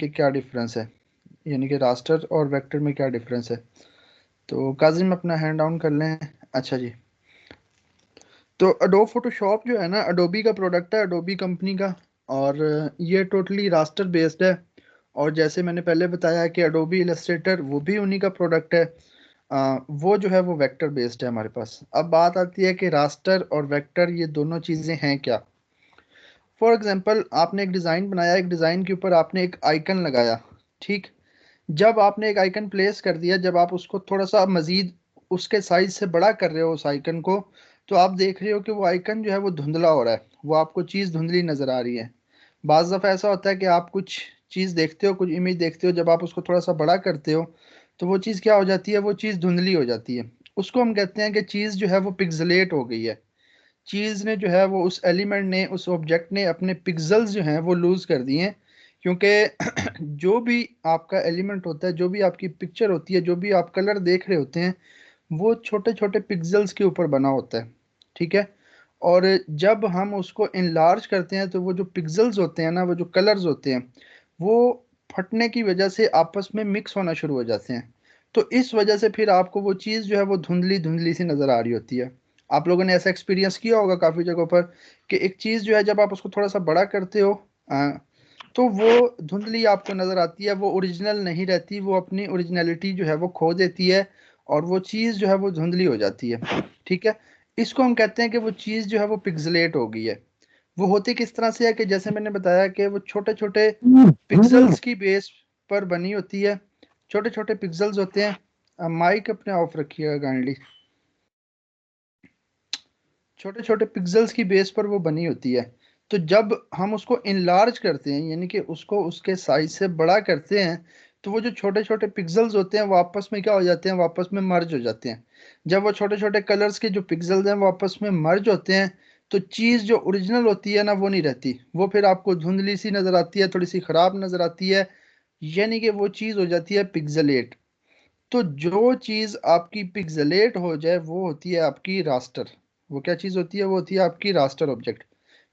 कि क्या डिफरेंस है, यानी कि रास्टर और वेक्टर में क्या डिफरेंस है। तो काजिम अपना हैंड डाउन कर लें। अच्छा जी। तो अडोब फोटोशॉप जो है ना, अडोबी का प्रोडक्ट है, अडोबी कंपनी का। और ये टोटली रास्टर बेस्ड है। और जैसे मैंने पहले बताया कि अडोबी इलस्ट्रेटर वो भी उन्हीं का प्रोडक्ट है। वो जो है वो वेक्टर बेस्ड है हमारे पास। अब बात आती है कि रास्टर और वेक्टर ये दोनों चीज़ें हैं क्या। फॉर एग्जांपल, आपने एक डिज़ाइन बनाया, एक डिज़ाइन के ऊपर आपने एक आइकन लगाया। ठीक। जब आपने एक आइकन प्लेस कर दिया, जब आप उसको थोड़ा सा मजीद उसके साइज से बड़ा कर रहे हो उस आइकन को, तो आप देख रहे हो कि वो आइकन जो है वो धुंधला हो रहा है, वो आपको चीज़ धुंधली नज़र आ रही है। बाज़ दफ़ा ऐसा होता है कि आप कुछ चीज़ देखते हो, कुछ इमेज देखते हो, जब आप उसको थोड़ा सा बड़ा करते हो तो वो चीज़ क्या हो जाती है, वो चीज़ धुंधली हो जाती है। उसको हम कहते हैं कि चीज़ जो है वो पिक्सलेट हो गई है। चीज़ ने जो है वो, उस एलिमेंट ने, उस ऑब्जेक्ट ने अपने पिक्सल्स जो हैं वो लूज़ कर दिए हैं। क्योंकि जो भी आपका एलिमेंट होता है, जो भी आपकी पिक्चर होती है, जो भी आप कलर देख रहे होते हैं, वो छोटे छोटे पिक्सल्स के ऊपर बना होता है। ठीक है। और जब हम उसको इनलार्ज करते हैं तो वो जो पिक्सल्स होते हैं ना, वो जो कलर्स होते हैं, वो फटने की वजह से आपस में मिक्स होना शुरू हो जाते हैं। तो इस वजह से फिर आपको वो चीज़ जो है वो धुंधली धुंधली सी नज़र आ रही होती है। आप लोगों ने ऐसा एक्सपीरियंस किया होगा काफ़ी जगहों पर कि एक चीज़ जो है जब आप उसको थोड़ा सा बड़ा करते हो, आ, तो वो धुंधली आपको नज़र आती है, वो ओरिजिनल नहीं रहती, वो अपनी ओरिजिनलिटी जो है वो खो देती है। और वो चीज़ जो है वो धुंधली हो जाती है। ठीक है। इसको हम कहते हैं कि वो चीज़ जो है वो पिक्सलेट हो गई है। वो होती किस तरह से है कि जैसे मैंने बताया कि वो छोटे छोटे पिक्सल्स की बेस पर बनी होती है। छोटे छोटे पिक्सल्स होते हैं। माइक अपने ऑफ रखिएगा काइंडली। छोटे छोटे पिक्सल्स की बेस पर वो बनी होती है। तो जब हम उसको इनलार्ज करते हैं, यानी कि उसको उसके साइज से बड़ा करते हैं, तो वो जो छोटे छोटे पिक्सल्स होते हैं वो आपस में क्या हो जाते हैं, वापस में मर्ज हो जाते हैं। जब वो छोटे छोटे कलर्स के जो पिक्सल्स हैं वो आपस में मर्ज होते हैं, तो चीज़ जो ओरिजिनल होती है ना वो नहीं रहती, वो फिर आपको धुंधली सी नज़र आती है, थोड़ी सी ख़राब नज़र आती है। यानी कि वो चीज़ हो जाती है पिक्सलेट। तो जो चीज़ आपकी पिक्सलेट हो जाए वो होती है आपकी रास्टर। वो क्या चीज़ होती है, वो होती है आपकी रास्टर ऑब्जेक्ट।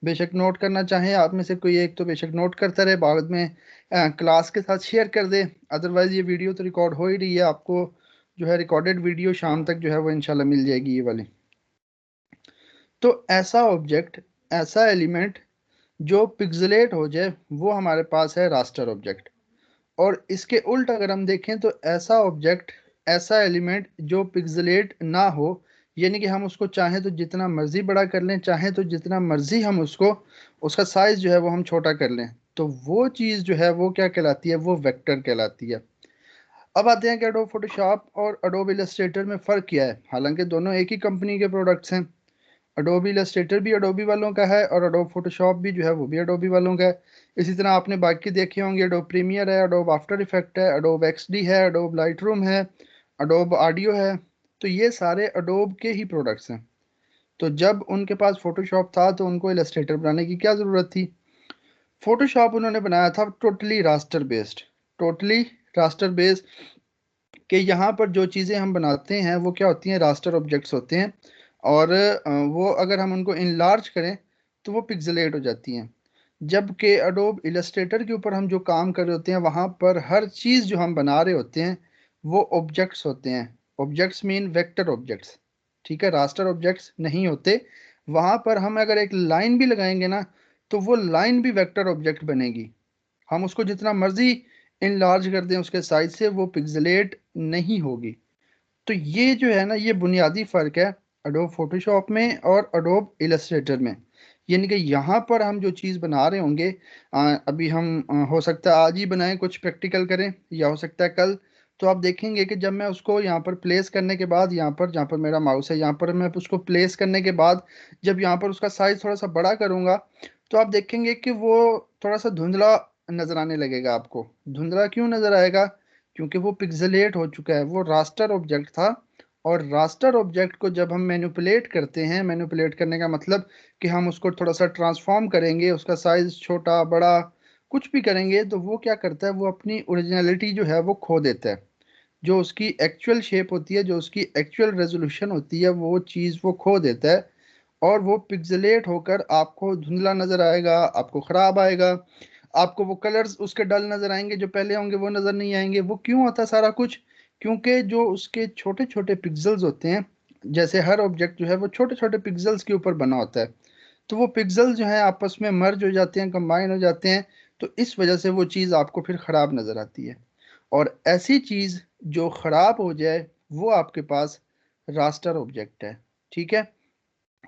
बेशक नोट करना चाहें आप में से कोई एक तो बेशक नोट करता रहे, बाद में क्लास के साथ शेयर कर दे। अदरवाइज़ ये वीडियो तो रिकॉर्ड हो ही रही है, आपको जो है रिकॉर्डेड वीडियो शाम तक जो है वो इंशाल्लाह मिल जाएगी ये वाली। तो ऐसा ऑब्जेक्ट, ऐसा एलिमेंट जो पिक्सलेट हो जाए, वो हमारे पास है रास्टर ऑब्जेक्ट। और इसके उल्ट अगर हम देखें तो ऐसा ऑब्जेक्ट, ऐसा एलिमेंट जो पिक्सलेट ना हो, यानी कि हम उसको चाहें तो जितना मर्जी बड़ा कर लें, चाहें तो जितना मर्जी हम उसको, उसका साइज जो है वो हम छोटा कर लें, तो वो चीज़ जो है वो क्या कहलाती है, वो वेक्टर कहलाती है। अब आते हैं कि अडोब फोटोशॉप और अडोब इलस्ट्रेटर में फ़र्क क्या है। हालांकि दोनों एक ही कंपनी के प्रोडक्ट्स हैं। अडोब इलस्ट्रेटर भी अडोबी वालों का है और अडोब फोटोशॉप भी जो है वो भी अडोबी वालों का है। इसी तरह आपने बाकी देखे होंगे, अडोब प्रीमियर है, अडोब आफ्टर इफेक्ट है, अडोब एक्सडी है, अडोब लाइट रूम है, अडोब ऑडियो है। तो ये सारे अडोब के ही प्रोडक्ट्स हैं। तो जब उनके पास फोटोशॉप था तो उनको इलस्ट्रेटर बनाने की क्या ज़रूरत थी। फोटोशॉप उन्होंने बनाया था totally raster based. Totally raster based, कि यहाँ पर जो चीज़ें हम बनाते हैं वो क्या होती हैं, रास्टर ऑब्जेक्ट्स होते हैं। और वो अगर हम उनको इनलार्ज करें तो वो पिक्सलेट हो जाती हैं। जबकि अडोब इलस्ट्रेटर के ऊपर हम जो काम कर रहे होते हैं, वहाँ पर हर चीज़ जो हम बना रहे होते हैं वो ऑब्जेक्ट्स होते हैं। Objects mean vector objects. ठीक है, रास्टर ऑब्जेक्ट्स नहीं होते। वहाँ पर हम अगर एक लाइन भी लगाएंगे ना, तो वो लाइन भी वेक्टर ऑब्जेक्ट बनेगी। हम उसको जितना मर्जी इनलार्ज कर दें उसके साइज से, वो पिक्सलेट नहीं होगी। तो ये जो है ना, ये बुनियादी फ़र्क है अडोब फोटोशॉप में और अडोब इलस्ट्रेटर में। यानी कि यहाँ पर हम जो चीज़ बना रहे होंगे, अभी हम हो सकता है आज ही बनाएं, कुछ प्रैक्टिकल करें, या हो सकता है कल। तो आप देखेंगे कि जब मैं उसको यहाँ पर प्लेस करने के बाद, यहाँ पर जहाँ पर मेरा माउस है, यहाँ पर मैं उसको प्लेस करने के बाद जब यहाँ पर उसका साइज़ थोड़ा सा बड़ा करूँगा, तो आप देखेंगे कि वो थोड़ा सा धुंधला नज़र आने लगेगा आपको। धुंधला क्यों नज़र आएगा, क्योंकि वो पिक्सलेट हो चुका है, वो रास्टर ऑब्जेक्ट था। और रास्टर ऑब्जेक्ट को जब हम मैनिपुलेट करते हैं, मैनिपुलेट करने का मतलब कि हम उसको थोड़ा सा ट्रांसफॉर्म करेंगे, उसका साइज छोटा बड़ा कुछ भी करेंगे, तो वो क्या करता है, वो अपनी ओरिजिनलिटी जो है वो खो देता है। जो उसकी एक्चुअल शेप होती है, जो उसकी एक्चुअल रेजोल्यूशन होती है, वो चीज़ वो खो देता है। और वो पिक्सलेट होकर आपको धुंधला नज़र आएगा, आपको ख़राब आएगा। आपको वो कलर्स उसके डल नजर आएंगे, जो पहले होंगे वो नजर नहीं आएंगे। वो क्यों होता है सारा कुछ? क्योंकि जो उसके छोटे छोटे पिक्सल्स होते हैं, जैसे हर ऑब्जेक्ट जो है वो छोटे छोटे पिक्सल्स के ऊपर बना होता है, तो वो पिक्सल जो है आपस में मर्ज हो जाते हैं, कंबाइन हो जाते हैं, तो इस वजह से वो चीज़ आपको फिर ख़राब नज़र आती है। और ऐसी चीज़ जो ख़राब हो जाए वो आपके पास रास्टर ऑब्जेक्ट है, ठीक है।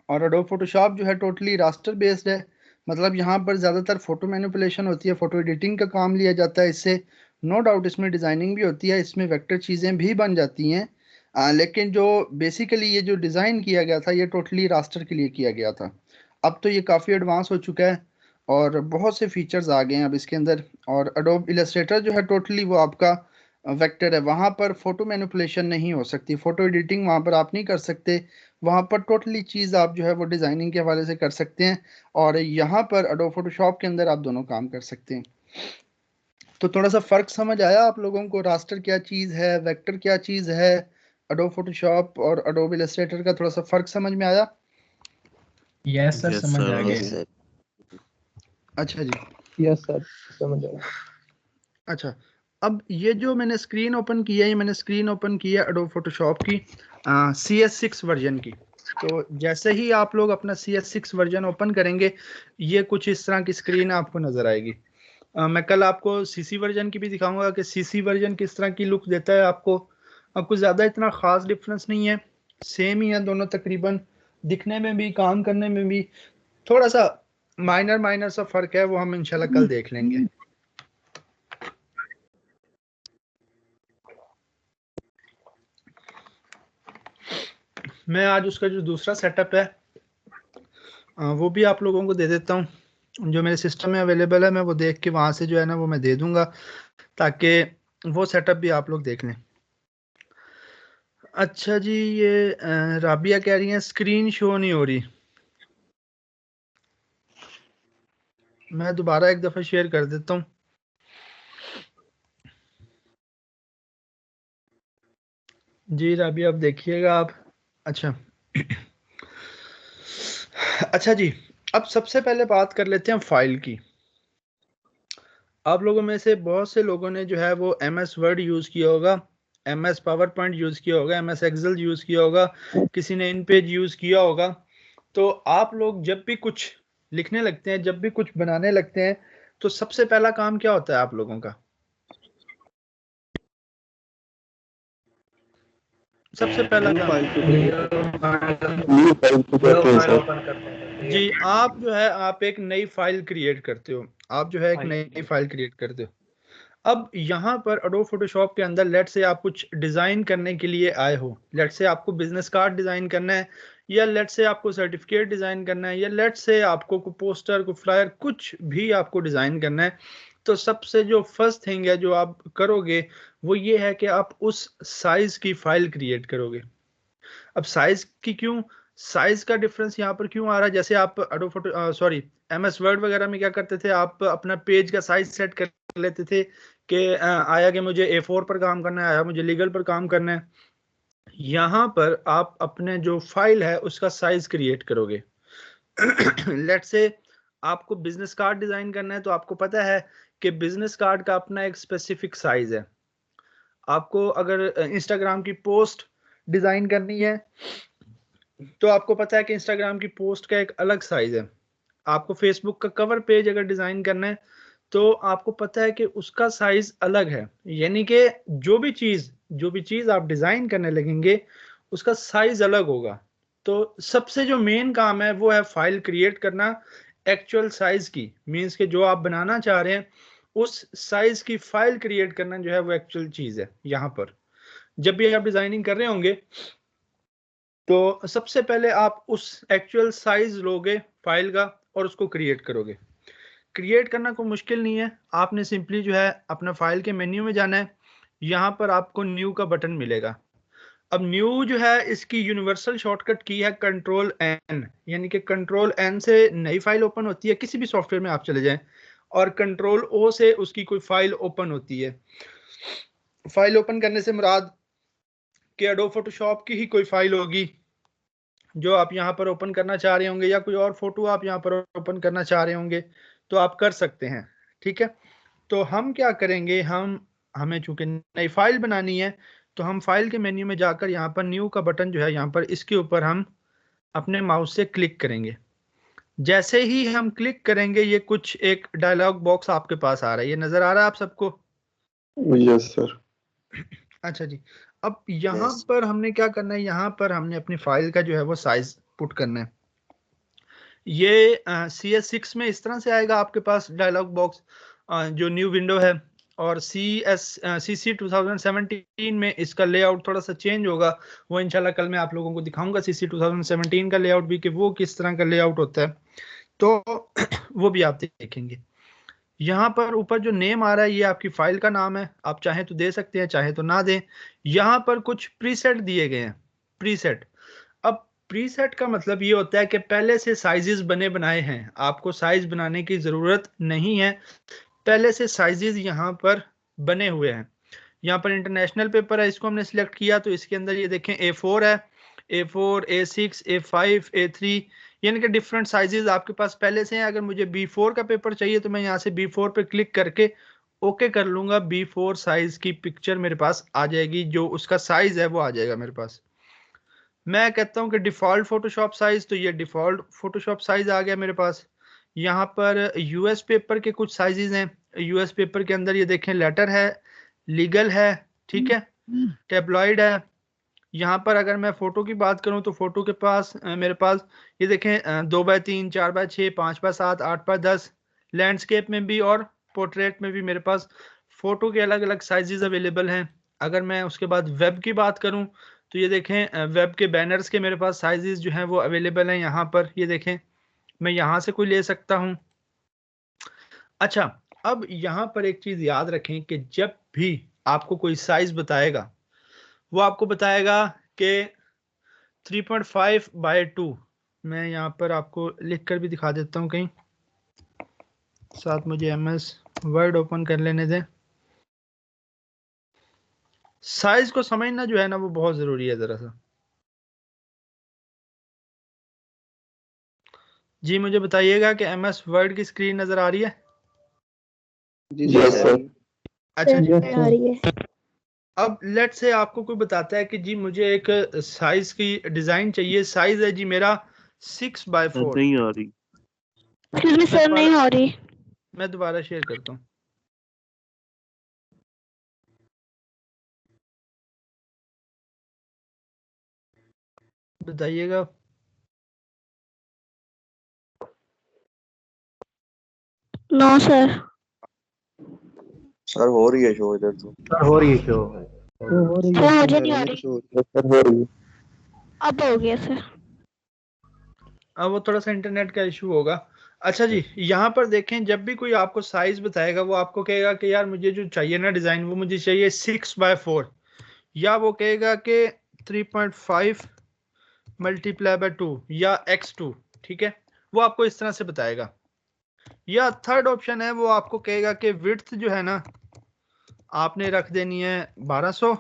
और एडोब फोटोशॉप जो है टोटली रास्टर बेस्ड है, मतलब यहाँ पर ज़्यादातर फ़ोटो मैनिपुलेशन होती है, फ़ोटो एडिटिंग का काम लिया जाता है इससे। नो डाउट इसमें डिज़ाइनिंग भी होती है, इसमें वेक्टर चीज़ें भी बन जाती हैं, लेकिन जो बेसिकली ये जो डिज़ाइन किया गया था ये टोटली रास्टर के लिए किया गया था। अब तो ये काफ़ी एडवांस हो चुका है और बहुत से फीचर्स आ गए हैं अब इसके अंदर। और एडोब इलस्ट्रेटर जो है टोटली वो आपका वेक्टर है, वहाँ पर फोटो मैनिपुलेशन नहीं हो सकती, फोटो एडिटिंग वहाँ पर आप नहीं कर सकते। वहाँ पर टोटली चीज़ आप जो है वो डिज़ाइनिंग के हवाले से कर सकते हैं, और यहाँ पर एडोब फोटोशॉप के अंदर आप दोनों काम कर सकते हैं। तो थोड़ा सा फ़र्क समझ आया आप लोगों को? रास्टर क्या चीज़ है, वेक्टर क्या चीज़ है, एडोब फोटोशॉप और एडोब इलस्ट्रेटर का थोड़ा सा फ़र्क समझ में आया? यस सर, समझ आ यस गया। सर। अच्छा जी, यस सर, समझ आया। अच्छा। अब ये जो मैंने स्क्रीन ओपन की है, ये मैंने स्क्रीन ओपन की है एडोब फोटोशॉप की CS6 वर्जन की। तो जैसे ही आप लोग अपना CS6 वर्जन ओपन करेंगे, ये कुछ इस तरह की स्क्रीन आपको नजर आएगी। मैं कल आपको CC वर्जन की भी दिखाऊंगा कि CC वर्जन किस तरह की लुक देता है आपको। आपको ज़्यादा इतना ख़ास डिफरेंस नहीं है, सेम ही है दोनों तकरीबन, दिखने में भी काम करने में भी थोड़ा सा माइनर माइनर सा फ़र्क है, वो हम इंशाल्लाह कल देख लेंगे। मैं आज उसका जो दूसरा सेटअप है वो भी आप लोगों को दे देता हूँ, जो मेरे सिस्टम में अवेलेबल है, मैं वो देख के वहाँ से जो है ना वो मैं दे दूंगा, ताकि वो सेटअप भी आप लोग देख लें। अच्छा जी, ये राबिया कह रही है स्क्रीन शो नहीं हो रही। मैं दोबारा एक दफ़ा शेयर कर देता हूँ। जी राबिया, अब देखिएगा आप। अच्छा अच्छा जी, अब सबसे पहले बात कर लेते हैं फाइल की। आप लोगों में से बहुत से लोगों ने जो है वो MS वर्ड यूज़ किया होगा, MS पावर पॉइंट यूज़ किया होगा, MS एक्सेल यूज़ किया होगा, किसी ने इन पेज यूज़ किया होगा। तो आप लोग जब भी कुछ लिखने लगते हैं, जब भी कुछ बनाने लगते हैं, तो सबसे पहला काम क्या होता है आप लोगों का? सबसे पहला काम न्यू फाइल को कहते हैं सर। जी, आप जो है आप एक नई फाइल क्रिएट करते हो, आप जो है एक नई फाइल क्रिएट करते हो। अब यहाँ पर एडोब फोटोशॉप के अंदर लेट से आप कुछ डिज़ाइन करने के लिए आए हो, लेट से आपको बिजनेस कार्ड डिज़ाइन करना है, या लेट से आपको सर्टिफिकेट डिज़ाइन करना है, या लेट से आपको कोई पोस्टर, कोई फ्लायर, कुछ भी आपको डिज़ाइन करना है, तो सबसे जो फर्स्ट थिंग है जो आप करोगे वो ये है कि आप उस साइज़ की फाइल क्रिएट करोगे। अब साइज़ की क्यों, साइज़ का डिफरेंस यहाँ पर क्यों आ रहा है? जैसे आप adobe photo sorry MS word वगैरह में क्या करते थे, आप अपना पेज का साइज सेट कर लेते थे कि आया कि मुझे A4 पर काम करना है, आया मुझे लीगल पर काम करना है। यहाँ पर आप अपने जो फाइल है उसका साइज क्रिएट करोगे। लेट से आपको बिजनेस कार्ड डिजाइन करना है, तो आपको पता है कि बिजनेस कार्ड का अपना एक स्पेसिफिक साइज है। आपको अगर इंस्टाग्राम की पोस्ट डिजाइन करनी है, तो आपको पता है कि इंस्टाग्राम की पोस्ट का एक अलग साइज है। आपको फेसबुक का कवर पेज अगर डिजाइन करना है, तो आपको पता है कि उसका साइज अलग है। यानी कि जो भी चीज आप डिजाइन करने लगेंगे उसका साइज अलग होगा। तो सबसे जो मेन काम है वो है फाइल क्रिएट करना एक्चुअल साइज की, मींस के जो आप बनाना चाह रहे हैं उस साइज की फाइल क्रिएट करना जो है वो एक्चुअल चीज है। यहाँ पर जब भी आप डिजाइनिंग कर रहे होंगे तो सबसे पहले आप उस एक्चुअल साइज लोगे फाइल का और उसको क्रिएट करोगे। क्रिएट करना कोई मुश्किल नहीं है, आपने सिंपली जो है अपना फाइल के मेन्यू में जाना है, यहाँ पर आपको न्यू का बटन मिलेगा। अब न्यू जो है इसकी यूनिवर्सल शॉर्टकट की है Ctrl+N, यानी कि Ctrl+N से नई फाइल ओपन होती है, किसी भी सॉफ्टवेयर में आप चले जाएं, और Ctrl+O से उसकी कोई फाइल ओपन होती है। फाइल ओपन करने से मुराद कि एडोब फोटोशॉप की ही कोई फाइल होगी जो आप यहाँ पर ओपन करना चाह रहे होंगे, या कोई और फोटो आप यहाँ पर ओपन करना चाह रहे होंगे तो आप कर सकते हैं, ठीक है, तो हम क्या करेंगे, हमें चूंकि नई फाइल बनानी है तो हम फाइल के मेन्यू में जाकर यहाँ पर न्यू का बटन जो है यहाँ पर इसके ऊपर हम अपने माउस से क्लिक करेंगे। जैसे ही हम क्लिक करेंगे ये कुछ एक डायलॉग बॉक्स आपके पास आ रहा है, ये नजर आ रहा है आप सबको? Yes sir. अच्छा जी, अब यहाँ पर हमने क्या करना है, यहाँ पर हमने अपनी फाइल का जो है वो साइज पुट करना है। ये CS6 में इस तरह से आएगा आपके पास डायलॉग बॉक्स जो न्यू विंडो है, और CC 2017 में इसका लेआउट थोड़ा सा चेंज होगा। वो इंशाल्लाह कल मैं आप लोगों को दिखाऊंगा CC 2017 का लेआउट भी, कि वो किस तरह का लेआउट होता है, तो वो भी आप देखेंगे। यहाँ पर ऊपर जो नेम आ रहा है ये आपकी फाइल का नाम है, आप चाहें तो दे सकते हैं, चाहे तो ना दें। यहाँ पर कुछ प्रीसेट दिए गए हैं, प्रीसेट। अब प्रीसेट का मतलब ये होता है कि पहले से साइजेस बने बनाए हैं, आपको साइज बनाने की ज़रूरत नहीं है, पहले से साइजेस यहाँ पर बने हुए हैं। यहाँ पर इंटरनेशनल पेपर है, इसको हमने सिलेक्ट किया तो इसके अंदर ये देखें A4 है, A4, A6, A5, A3, यानी कि डिफरेंट साइजेस आपके पास पहले से हैं। अगर मुझे B4 का पेपर चाहिए तो मैं यहाँ से B4 पे क्लिक करके ओके कर लूंगा, B4 साइज की पिक्चर मेरे पास आ जाएगी, जो उसका साइज है वो आ जाएगा मेरे पास। मैं कहता हूं कि डिफॉल्ट फोटोशॉप साइज, तो ये डिफॉल्ट फोटोशॉप साइज आ गया मेरे पास। यहाँ पर यूएस पेपर के कुछ साइजेस हैं, यूएस पेपर के अंदर ये देखें लेटर है, लीगल है, ठीक है, टेब्लॉइड है। यहाँ पर अगर मैं फोटो की बात करूं तो फोटो के पास मेरे पास ये देखें 2x3, 4x6, 5x7, 8x10, landscape में भी और पोर्ट्रेट में भी मेरे पास फोटो के अलग अलग साइजेस अवेलेबल हैं। अगर मैं उसके बाद वेब की बात करूं तो ये देखें वेब के बैनर्स के मेरे पास साइजेस जो हैं वो अवेलेबल हैं यहाँ पर, ये देखें मैं यहाँ से कोई ले सकता हूँ। अच्छा, अब यहाँ पर एक चीज याद रखें कि जब भी आपको कोई साइज बताएगा वो आपको बताएगा कि 3.5x2, मैं यहाँ पर आपको लिख कर भी दिखा देता हूँ कहीं, साथ मुझे MS वर्ड ओपन कर लेने दें। साइज को समझना जो है ना वो बहुत जरूरी है जरा सा। जी मुझे बताइएगा कि MS वर्ड की स्क्रीन नजर आ रही है? Yes sir. अच्छा जी, आ रही है। अब लेट से आपको कोई बताता है कि जी मुझे एक साइज की डिजाइन चाहिए, साइज है जी मेरा 6x4। नहीं आ रही। एक्सक्यूज मी सर, नहीं हो रही। मैं दोबारा शेयर करता हूँ, बताइएगा। No sir. सर हो रही है शो इधर तो। सर मुझे नहीं आ रही। सर हो रही है। अब हो गया सर। अब वो थोड़ा सा इंटरनेट का इशू होगा। अच्छा जी, यहाँ पर देखें जब भी कोई आपको साइज बताएगा वो आपको कहेगा कि यार मुझे जो चाहिए ना डिजाइन वो मुझे चाहिए 6x4, या वो कहेगा कि 3.5 मल्टीप्लाई बाय 2 या x2, ठीक है, वो आपको इस तरह से बताएगा। या थर्ड ऑप्शन है वो आपको कहेगा कि विड्थ जो है ना आपने रख देनी है 1200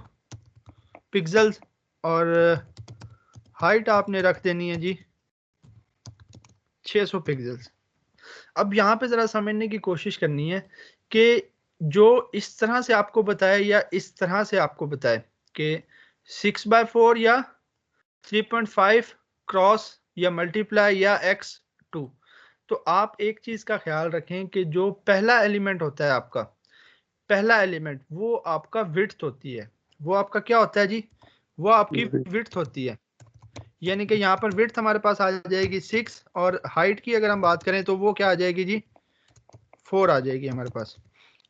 पिक्सल्स और हाइट आपने रख देनी है जी 600 पिक्सल्स। अब यहाँ पे जरा समझने की कोशिश करनी है कि जो इस तरह से आपको बताए या इस तरह से आपको बताए कि 6x4 या 3.5 क्रॉस या मल्टीप्लाई या x2, तो आप एक चीज का ख्याल रखें कि जो पहला एलिमेंट होता है आपका, पहला एलिमेंट वो आपका विड्थ होती है। वो आपका क्या होता है जी? वो आपकी विड्थ होती है, यानी कि यहाँ पर विड्थ हमारे पास आ जाएगी 6 और हाइट की अगर हम बात करें तो वो क्या आ जाएगी जी 4 आ जाएगी हमारे पास।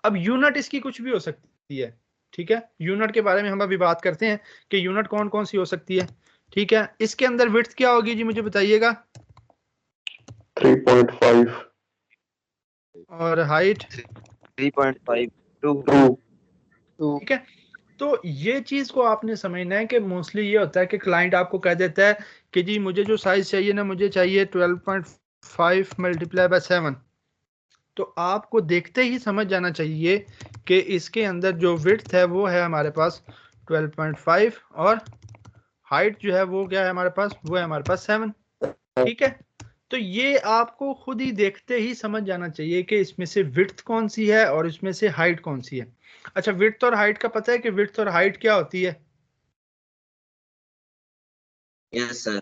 अब यूनिट इसकी कुछ भी हो सकती है, ठीक है, यूनिट के बारे में हम अभी बात करते हैं कि यूनिट कौन कौन सी हो सकती है, ठीक है। इसके अंदर विड्थ क्या होगी जी मुझे बताइएगा? 3.5 और हाइट 3.52। ठीक है। तो ये चीज को आपने समझना है कि मोस्टली ये होता है कि क्लाइंट आपको कह देता है कि जी मुझे जो साइज चाहिए ना मुझे चाहिए 12.5 मल्टीप्लाई बाय 7, तो आपको देखते ही समझ जाना चाहिए कि इसके अंदर जो विड्थ है वो है हमारे पास 12.5 और हाइट जो है वो क्या है हमारे पास, वो है हमारे पास 7, ठीक है। तो ये आपको खुद ही देखते ही समझ जाना चाहिए कि इसमें से विड्थ कौन सी है और इसमें से हाइट कौन सी है। अच्छा, विड्थ और हाइट का पता है कि विड्थ और हाइट क्या होती है? Yes sir.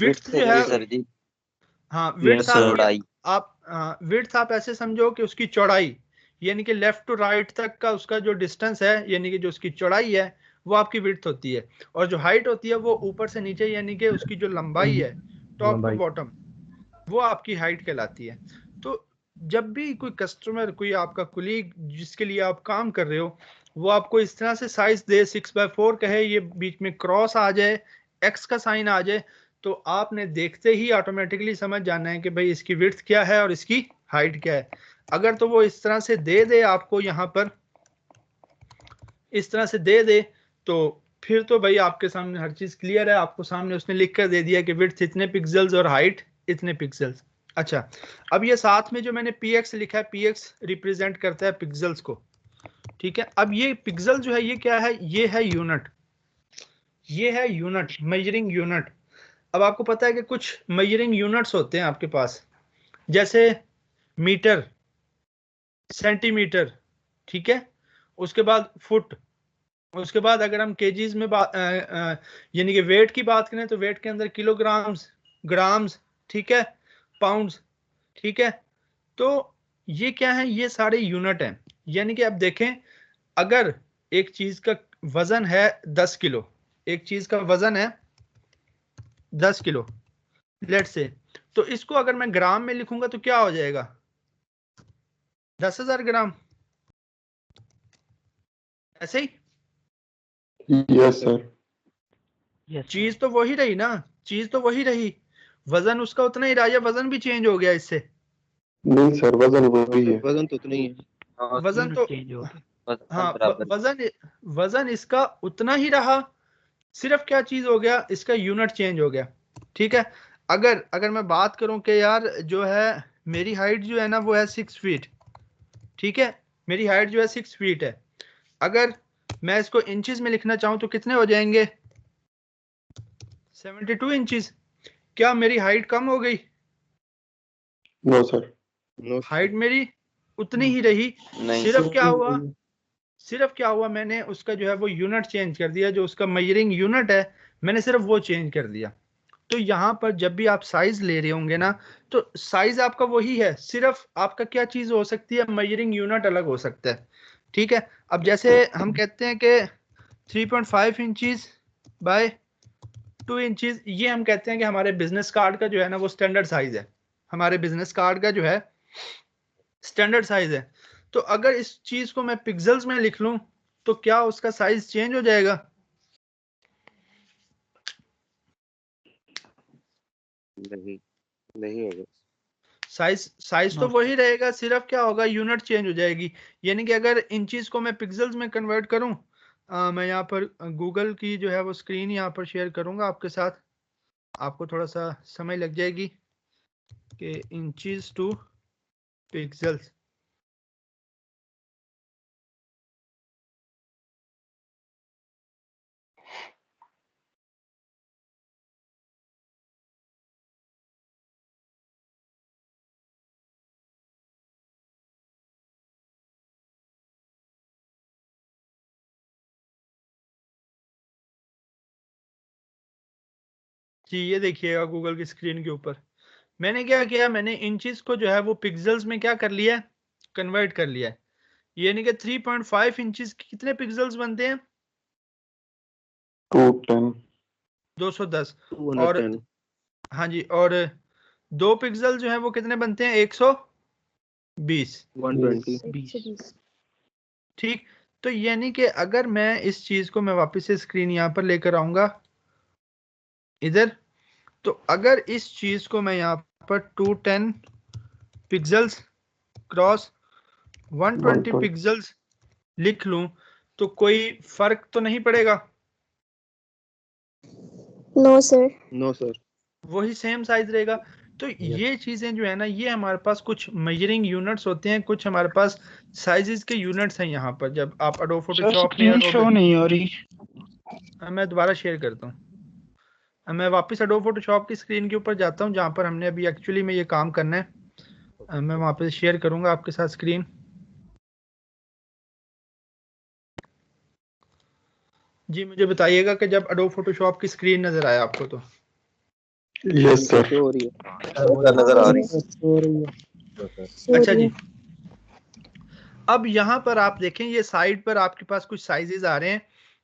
विड्थ जो है, सर जी। हाँ विड्थ Yes, sir. आपकी आप विड्थ आप ऐसे समझो कि उसकी चौड़ाई, यानी कि लेफ्ट टू राइट तक का उसका जो डिस्टेंस है, यानी कि जो उसकी चौड़ाई है वो आपकी विड्थ होती है। और जो हाइट होती है वो ऊपर से नीचे, यानी कि उसकी जो लंबाई है टॉप टू बॉटम, वो आपकी हाइट कहलाती है। तो जब भी कोई कस्टमर, कोई आपका कुलीग जिसके लिए आप काम कर रहे हो, वो आपको इस तरह से साइज दे 6x4 कहे, ये बीच में क्रॉस आ जाए, एक्स का साइन आ जाए, तो आपने देखते ही ऑटोमेटिकली समझ जाना है कि भाई इसकी विड्थ क्या है और इसकी हाइट क्या है। अगर तो वो इस तरह से दे आपको, यहाँ पर इस तरह से दे तो फिर तो भाई आपके सामने हर चीज क्लियर है, आपको सामने उसने लिख कर दे दिया कि विड्थ इतने पिक्सल्स और हाइट इतने पिक्सल्स। अच्छा, अब ये साथ में जो मैंने px लिखा है, px रिप्रेजेंट करता है पिक्सल्स को, ठीक है। अब ये पिक्सल जो है ये क्या है? ये है यूनिट, ये है यूनिट, मेजरिंग यूनिट। अब आपको पता है कि कुछ मेजरिंग यूनिट्स होते हैं आपके पास, जैसे मीटर, सेंटीमीटर, ठीक है, उसके बाद फुट, उसके बाद अगर हम केजीज में यानी कि वेट की बात करें तो वेट के अंदर किलोग्राम्स, ग्राम्स, ठीक है, पाउंड्स, ठीक है। तो ये क्या है? ये सारे यूनिट हैं। यानी कि अब देखें, अगर एक चीज का वजन है 10 किलो, एक चीज का वजन है 10 किलो लेट से, तो इसको अगर मैं ग्राम में लिखूंगा तो क्या हो जाएगा? 10,000 ग्राम, ऐसे ही। Yes, sir. चीज तो वही रही ना, चीज तो वही रही, वजन उसका उतना ही रहा, या वजन भी चेंज हो गया इससे? नहीं सर, वजन वही है। वजन तो उतना ही है। वजन तो चेंज हो गया। हाँ, बराबर। वजन इसका उतना ही रहा, सिर्फ क्या चीज हो गया? इसका यूनिट चेंज हो गया, ठीक है। अगर मैं बात करूं कि यार जो है मेरी हाइट जो है ना वो है 6 फीट, ठीक है, मेरी हाइट जो है 6 फीट है, अगर मैं इसको इंचेस में लिखना चाहूं तो कितने हो जाएंगे? 72 इंचेस। क्या मेरी हाइट कम हो गई? No sir. हाइट मेरी उतनी ही रही, नहीं। सिर्फ क्या हुआ? सिर्फ क्या हुआ? मैंने उसका जो है वो यूनिट चेंज कर दिया, जो उसका मेजरिंग यूनिट है मैंने सिर्फ वो चेंज कर दिया। तो यहाँ पर जब भी आप साइज ले रहे होंगे ना, तो साइज आपका वही है, सिर्फ आपका क्या चीज हो सकती है? मेजरिंग यूनिट अलग हो सकता है, ठीक है। अब जैसे हम कहते हैं कि 3.5 इंचीज बाय 2 इंचीज, ये हम कहते हैं कि हमारे बिजनेस कार्ड का जो है ना वो स्टैंडर्ड साइज है, हमारे बिजनेस कार्ड का जो है स्टैंडर्ड साइज है। तो अगर इस चीज को मैं पिक्सल्स में लिख लूं तो क्या उसका साइज चेंज हो जाएगा? नहीं, नहीं होगा। साइज तो वही रहेगा, सिर्फ क्या होगा? यूनिट चेंज हो जाएगी। यानी कि अगर इंचीज को मैं पिक्सल्स में कन्वर्ट करूं, मैं यहाँ पर गूगल की जो है वो स्क्रीन यहाँ पर शेयर करूंगा आपके साथ, आपको थोड़ा सा समय लग जाएगी कि इंचीज टू पिक्सल्स। जी ये देखिएगा गूगल की स्क्रीन के ऊपर मैंने क्या किया, मैंने इंचेस को जो है वो पिक्सल्स में क्या कर लिया है? कन्वर्ट कर लिया है। यानी कि 3.5 इंचेस की कितने पिक्सल्स बनते हैं? 210। 210। और 210। हाँ जी, और 2 पिक्सल जो है वो कितने बनते हैं? 120। 120। ठीक। तो यानी कि अगर मैं इस चीज को, मैं वापस से स्क्रीन यहाँ पर लेकर आऊंगा इधर, तो अगर इस चीज को मैं यहाँ पर 210 पिक्सल्स क्रॉस 120 पिक्सल्स लिख लूं तो कोई फर्क तो नहीं पड़ेगा? No sir. No sir. वही सेम साइज रहेगा। तो ये चीजें जो है ना, ये हमारे पास कुछ मेजरिंग यूनिट्स होते हैं, कुछ हमारे पास साइजेस के यूनिट्स हैं। यहाँ पर जब आप एडोब फोटोशॉप में स्क्रीन शो नहीं हो रही। मैं दोबारा शेयर करता हूँ। मैं वापस एडोब फोटोशॉप की स्क्रीन के ऊपर जाता हूँ जहाँ पर हमने अभी एक्चुअली में ये काम करना है। मैं वहाँ पे शेयर करूँगा आपके साथ स्क्रीन। जी मुझे बताइएगा कि जब एडोब फोटोशॉप की स्क्रीन नज़र आए आपको तो। Yes sir. हो रही है, नजर आ रही है। अच्छा जी, अब यहाँ पर आप देखें ये साइड पर आपके पास कुछ साइजेस आ रहे हैं।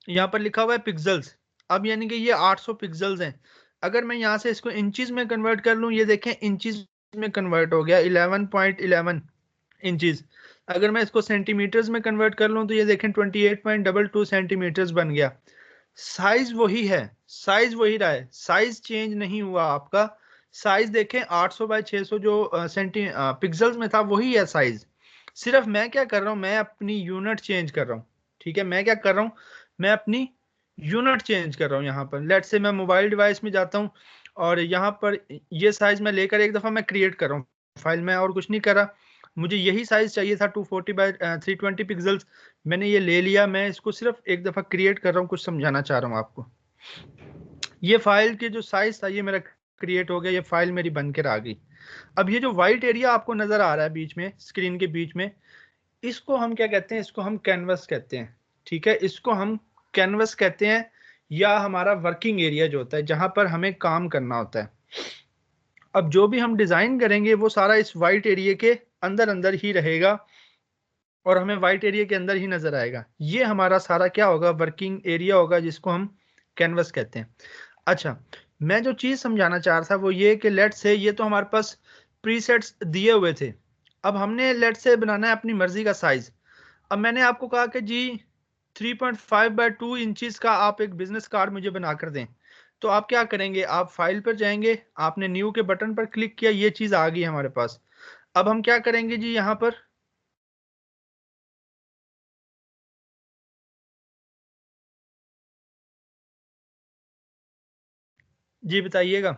यहाँ पर लिखा हुआ है पिक्सल्स। अब यानी कि ये 800 पिक्सल्स हैं। अगर मैं यहाँ से इसको इंचेस में कन्वर्ट कर लूँ, ये देखें इंचेस में कन्वर्ट हो गया 11.11 इंचेस। अगर मैं इसको सेंटीमीटर्स में कन्वर्ट कर लूँ तो ये देखें 28.22 सेंटीमीटर्स बन गया। साइज वही है, साइज वही रहा है, साइज चेंज नहीं हुआ आपका। साइज देखें 800 बाय 600 जो सेंटी पिक्सल्स में था वही है साइज। सिर्फ मैं क्या कर रहा हूं, मैं अपनी यूनिट चेंज कर रहा हूं। ठीक है, मैं क्या कर रहा हूं, मैं अपनी यूनिट चेंज कर रहा हूं। यहाँ पर लेट से मैं मोबाइल डिवाइस में जाता हूं और यहाँ पर ये साइज मैं लेकर एक दफा मैं क्रिएट कर रहा हूँ फाइल में, और कुछ नहीं कर रहा। मुझे यही साइज चाहिए था 240 बाय 320 पिक्सल्स। मैंने ये ले लिया, मैं इसको सिर्फ एक दफा क्रिएट कर रहा हूँ, कुछ समझाना चाह रहा हूँ आपको। ये फाइल के जो साइज था ये मेरा क्रिएट हो गया, ये फाइल मेरी बनकर आ गई। अब ये जो व्हाइट एरिया आपको नजर आ रहा है बीच में, स्क्रीन के बीच में, इसको हम क्या कहते हैं, इसको हम कैनवस कहते हैं। ठीक है, इसको हम कैनवस कहते हैं, या हमारा वर्किंग एरिया जो होता है जहां पर हमें काम करना होता है। अब जो भी हम डिजाइन करेंगे वो सारा इस वाइट एरिया के अंदर अंदर ही रहेगा और हमें वाइट एरिया के अंदर ही नजर आएगा। ये हमारा सारा क्या होगा, वर्किंग एरिया होगा, जिसको हम कैनवस कहते हैं। अच्छा, मैं जो चीज समझाना चाह रहा था वो ये कि लेट से ये तो हमारे पास प्रीसेट्स दिए हुए थे। अब हमने लेट से बनाना है अपनी मर्जी का साइज। अब मैंने आपको कहा कि जी 3.5 बाय 2 इंचज का आप एक बिजनेस कार्ड मुझे बना कर दें। तो आप क्या करेंगे, आप फाइल पर जाएंगे, आपने न्यू के बटन पर क्लिक किया, ये चीज आ गई हमारे पास। अब हम क्या करेंगे जी, यहाँ पर जी बताइएगा।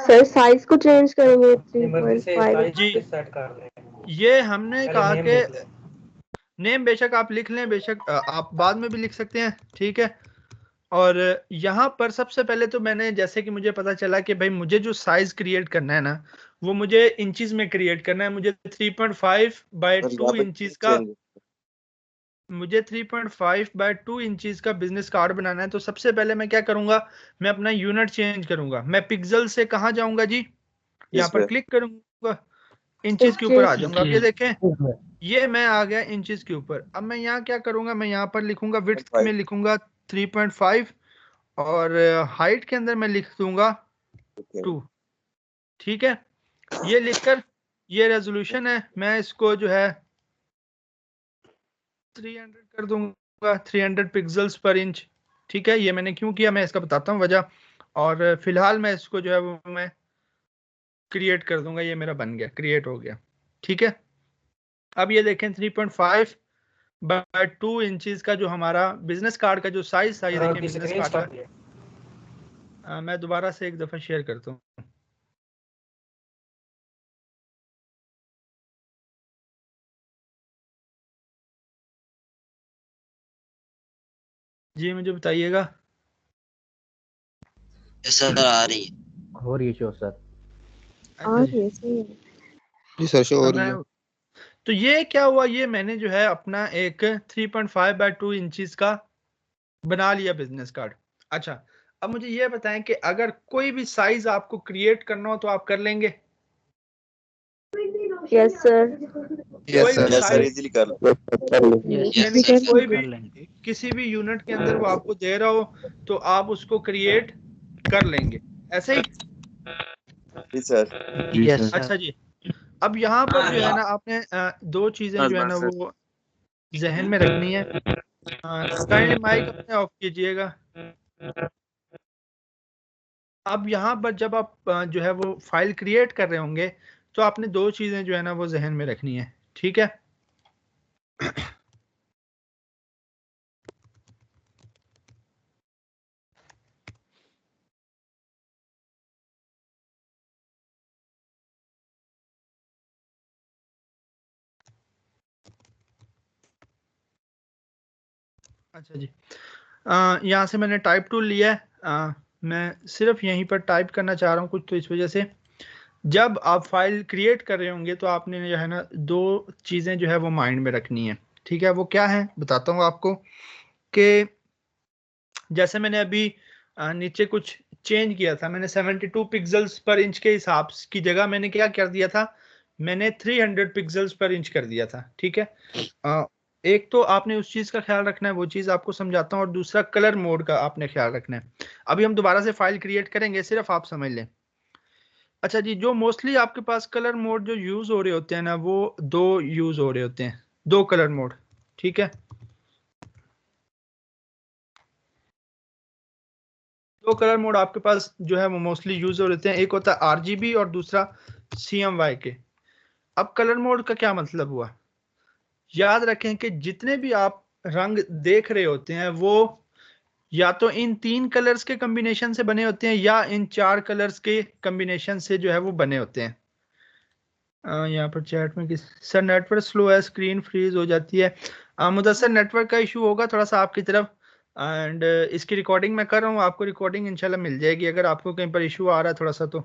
सर साइज को चेंज करेंगे 3.5 जी ये हमने कहा कि नेम बेशक आप लिख लें, बेशक आप बाद में भी लिख सकते हैं। ठीक है, और यहाँ पर सबसे पहले तो मैंने, जैसे कि मुझे पता चला कि भाई मुझे जो साइज क्रिएट करना है ना वो मुझे इंचेस में क्रिएट करना है। मुझे 3.5 बाय 2 इंचेस का, मुझे 3.5 बाय 2 इंचेस का बिजनेस कार्ड बनाना है। तो सबसे पहले मैं क्या करूंगा, मैं अपना यूनिट चेंज करूंगा। मैं पिक्सल से कहाँ जाऊंगा जी, यहाँ पर क्लिक करूंगा, इंचेस के ऊपर आ जाऊंगा। अब ये देखें ये मैं आ गया इंचेस के ऊपर। अब मैं यहाँ क्या करूंगा, मैं यहाँ पर लिखूंगा विड्थ में लिखूंगा 3.5 और हाइट के अंदर मैं लिख दूंगा 2। ठीक है, ये लिखकर ये रेजोल्यूशन है, मैं इसको जो है 300 कर दूंगा, 300 पिक्सल्स पर इंच। ठीक है, ये मैंने क्यों किया मैं इसका बताता हूँ वजह। और फिलहाल मैं इसको जो है वो मैं क्रिएट कर दूंगा, ये मेरा बन गया, क्रिएट हो गया। ठीक है, अब ये देखें 3.5 बाय 2 इंचेस का जो हमारा बिजनेस कार्ड का जो साइज था, ये देखें बिजनेस कार्ड का। मैं दोबारा से एक दफा शेयर करता हूँ। जी मुझे बताइएगा। सर आ रही है, हो रही है शो सर। अच्छा जी, जी सर शो हो रही मैं है। तो ये क्या हुआ, ये मैंने जो है अपना एक 3.5 बाय 2 इंचेस का बना लिया बिजनेस कार्ड। अच्छा, अब मुझे ये बताएं कि अगर कोई भी साइज आपको क्रिएट करना हो तो आप कर लेंगे। Yes sir. यस कोई भी सर। सर साइज, इजीली कर यानी कि कोई भी किसी भी यूनिट के अंदर वो आपको दे रहा हो तो आप उसको क्रिएट कर लेंगे, ऐसे ही। जी सर। जी सर। अच्छा जी, अब यहाँ पर जो है ना आपने दो चीजें जो है ना सर वो जहन में रखनी है। काइंडली माइक अपने ऑफ कीजिएगा। अब यहाँ पर जब आप जो है वो फाइल क्रिएट कर रहे होंगे तो आपने दो चीजें जो है ना वो जहन में रखनी है। ठीक है, अच्छा जी, यहाँ से मैंने टाइप टूल लिया है। मैं सिर्फ यहीं पर टाइप करना चाह रहा हूँ कुछ, तो इस वजह से जब आप फाइल क्रिएट कर रहे होंगे तो आपने जो है ना दो चीज़ें जो है वो माइंड में रखनी है। ठीक है, वो क्या है बताता हूँ आपको कि जैसे मैंने अभी नीचे कुछ चेंज किया था। मैंने 72 पिक्सल्स पर इंच के हिसाब की जगह मैंने क्या कर दिया था, मैंने 300 पिक्सल्स पर इंच कर दिया था। ठीक है, एक तो आपने उस चीज का ख्याल रखना है, वो चीज आपको समझाता हूँ, और दूसरा कलर मोड का आपने ख्याल रखना है। अभी हम दोबारा से फाइल क्रिएट करेंगे, सिर्फ आप समझ लें। अच्छा जी, जो मोस्टली आपके पास कलर मोड जो यूज हो रहे होते हैं ना, वो दो यूज हो रहे होते हैं, दो कलर मोड। ठीक है, दो कलर मोड आपके पास जो है वो मोस्टली यूज हो रहे होते हैं। एक होता है आरजीबी और दूसरा CMYK। अब कलर मोड का क्या मतलब हुआ, याद रखें कि जितने भी आप रंग देख रहे होते हैं वो या तो इन 3 कलर्स के कॉम्बिनेशन से बने होते हैं या इन 4 कलर्स के कॉम्बिनेशन से जो है वो बने होते हैं। यहाँ पर चैट में किस सर नेटवर्क स्लो है, स्क्रीन फ्रीज हो जाती है। मुदस्सर नेटवर्क का इशू होगा थोड़ा सा आपकी तरफ, एंड इसकी रिकॉर्डिंग मैं कर रहा हूँ, आपको रिकॉर्डिंग इंशाल्लाह मिल जाएगी अगर आपको कहीं पर इशू आ रहा है थोड़ा सा तो।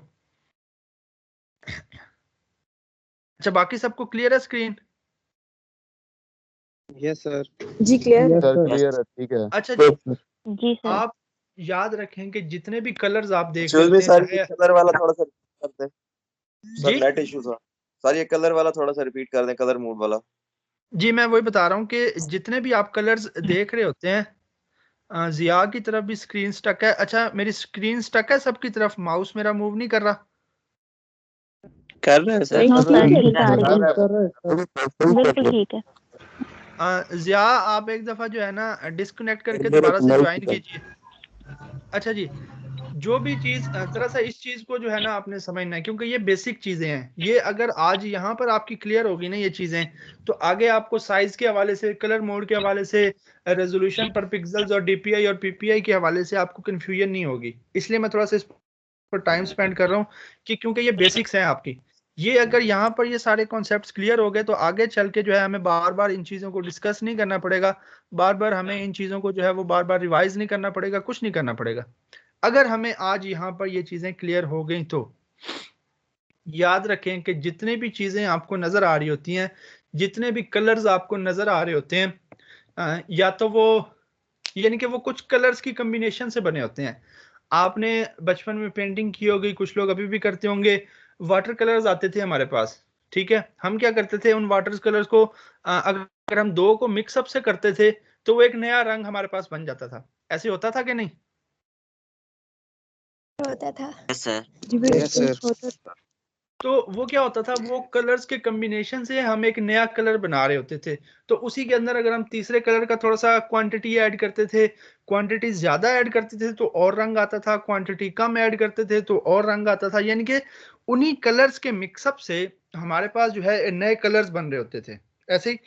अच्छा, बाकी सबको क्लियर है स्क्रीन? Yes sir. जी क्लियर है। सर क्लियर है, ठीक है। अच्छा जी, जी सर। आप याद रखें कि जितने भी कलर्स आप देख रहे एक्चुअल में होते हैं, सर ये चाहे कलर वाला थोड़ा सा repeat कर दें। सर जी नेट इशू था। सर ये कलर वाला थोड़ा सा रिपीट कर दें, कलर मूड वाला। जी, मैं वही बता रहा हूँ कि जितने भी आप कलर्स देख रहे होते हैं, जिया की तरफ भी स्क्रीन स्टक है। अच्छा, मेरी स्क्रीन स्टक है सबकी तरफ, माउस मेरा मूव नहीं कर रहा? कर रहे हैं सर। नो कर रहे सर, हैं, ठीक आ रही है, कर रहे हैं। बिल्कुल ठीक है। जिया, आप एक दफा जो है ना डिस्कनेक्ट करके दोबारा से ज्वाइन कीजिए। अच्छा जी, जो भी चीज तरह से इस चीज को जो है ना आपने समझना है, क्योंकि ये बेसिक चीजें हैं। ये अगर आज यहाँ पर आपकी क्लियर होगी ना ये चीजें, तो आगे आपको साइज के हवाले से, कलर मोड के हवाले से, रेजोल्यूशन पर पिक्सल्स और DPI और PPI के हवाले से आपको कंफ्यूजन नहीं होगी। इसलिए मैं थोड़ा सा इस पर टाइम स्पेंड कर रहा हूँ कि क्योंकि ये बेसिक्स हैं आपकी। ये अगर यहाँ पर ये सारे कॉन्सेप्ट्स क्लियर हो गए तो आगे चल के जो है हमें बार बार इन चीज़ों को डिस्कस नहीं करना पड़ेगा, बार बार हमें इन चीज़ों को जो है वो बार बार रिवाइज नहीं करना पड़ेगा, कुछ नहीं करना पड़ेगा। अगर हमें आज यहाँ पर ये चीज़ें क्लियर हो गई तो याद रखें कि जितने भी चीज़ें आपको नज़र आ रही होती हैं, जितने भी कलर्स आपको नज़र आ रहे होते हैं, या तो वो यानी कि वो कुछ कलर्स की कॉम्बिनेशन से बने होते हैं। आपने बचपन में पेंटिंग की होगी, कुछ लोग अभी भी करते होंगे। वाटर कलर्स आते थे हमारे पास, ठीक है, हम क्या करते थे उन वाटर कलर्स को अगर हम दो को मिक्सअप से करते थे तो वो एक नया रंग हमारे पास बन जाता था। ऐसे होता था कि नहीं? होता था। Yes sir. जी यस बिल्कुल सर। होता था। तो वो क्या होता था, वो कलर्स के कॉम्बिनेशन से हम एक नया कलर बना रहे होते थे। तो उसी के अंदर अगर हम तीसरे कलर का थोड़ा सा क्वांटिटी ऐड करते थे, क्वांटिटी ज्यादा ऐड करते थे तो और रंग आता था, क्वांटिटी कम ऐड करते थे तो और रंग आता था। यानी कि उन्हीं कलर्स के मिक्सअप से हमारे पास जो है नए कलर्स बन रहे होते थे। ऐसे ही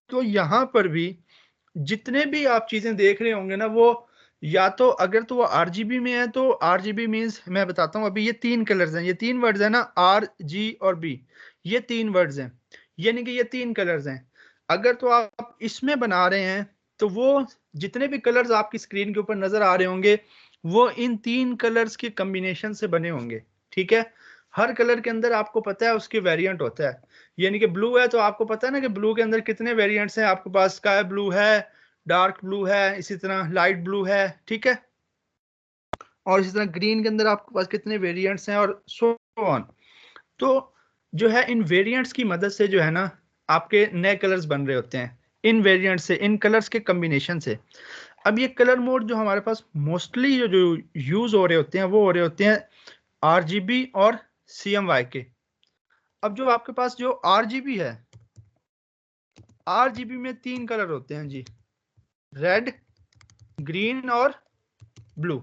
तो यहाँ पर भी जितने भी आप चीजें देख रहे होंगे ना, वो या तो अगर तो वो RGB में है तो RGB मीन्स मैं बताता हूँ, अभी ये 3 कलर्स हैं, ये 3 वर्ड्स हैं ना, RG और B, ये 3 वर्ड्स हैं, यानी कि ये 3 कलर्स हैं। अगर तो आप इसमें बना रहे हैं तो वो जितने भी कलर्स आपकी स्क्रीन के ऊपर नजर आ रहे होंगे वो इन 3 कलर्स के कॉम्बिनेशन से बने होंगे। ठीक है, हर कलर के अंदर आपको पता है उसके वेरिएंट होता है। यानी कि ब्लू है तो आपको पता है ना कि ब्लू के अंदर कितने वेरिएंट्स हैं आपके पास, स्काई ब्लू है, डार्क ब्लू है, इसी तरह लाइट ब्लू है, ठीक है, और इसी तरह ग्रीन के अंदर आपके पास कितने वेरिएंट्स हैं और सो ऑन। तो जो है इन वेरिएंट्स की मदद से जो है ना आपके नए कलर्स बन रहे होते हैं, इन वेरिएंट से, इन कलर्स के कॉम्बिनेशन से। अब ये कलर मोड जो हमारे पास मोस्टली जो यूज हो रहे होते हैं वो हो रहे होते हैं RGB और CMYK। अब जो आपके पास जो RGB है, RGB में 3 कलर होते हैं जी, रेड, ग्रीन और ब्लू।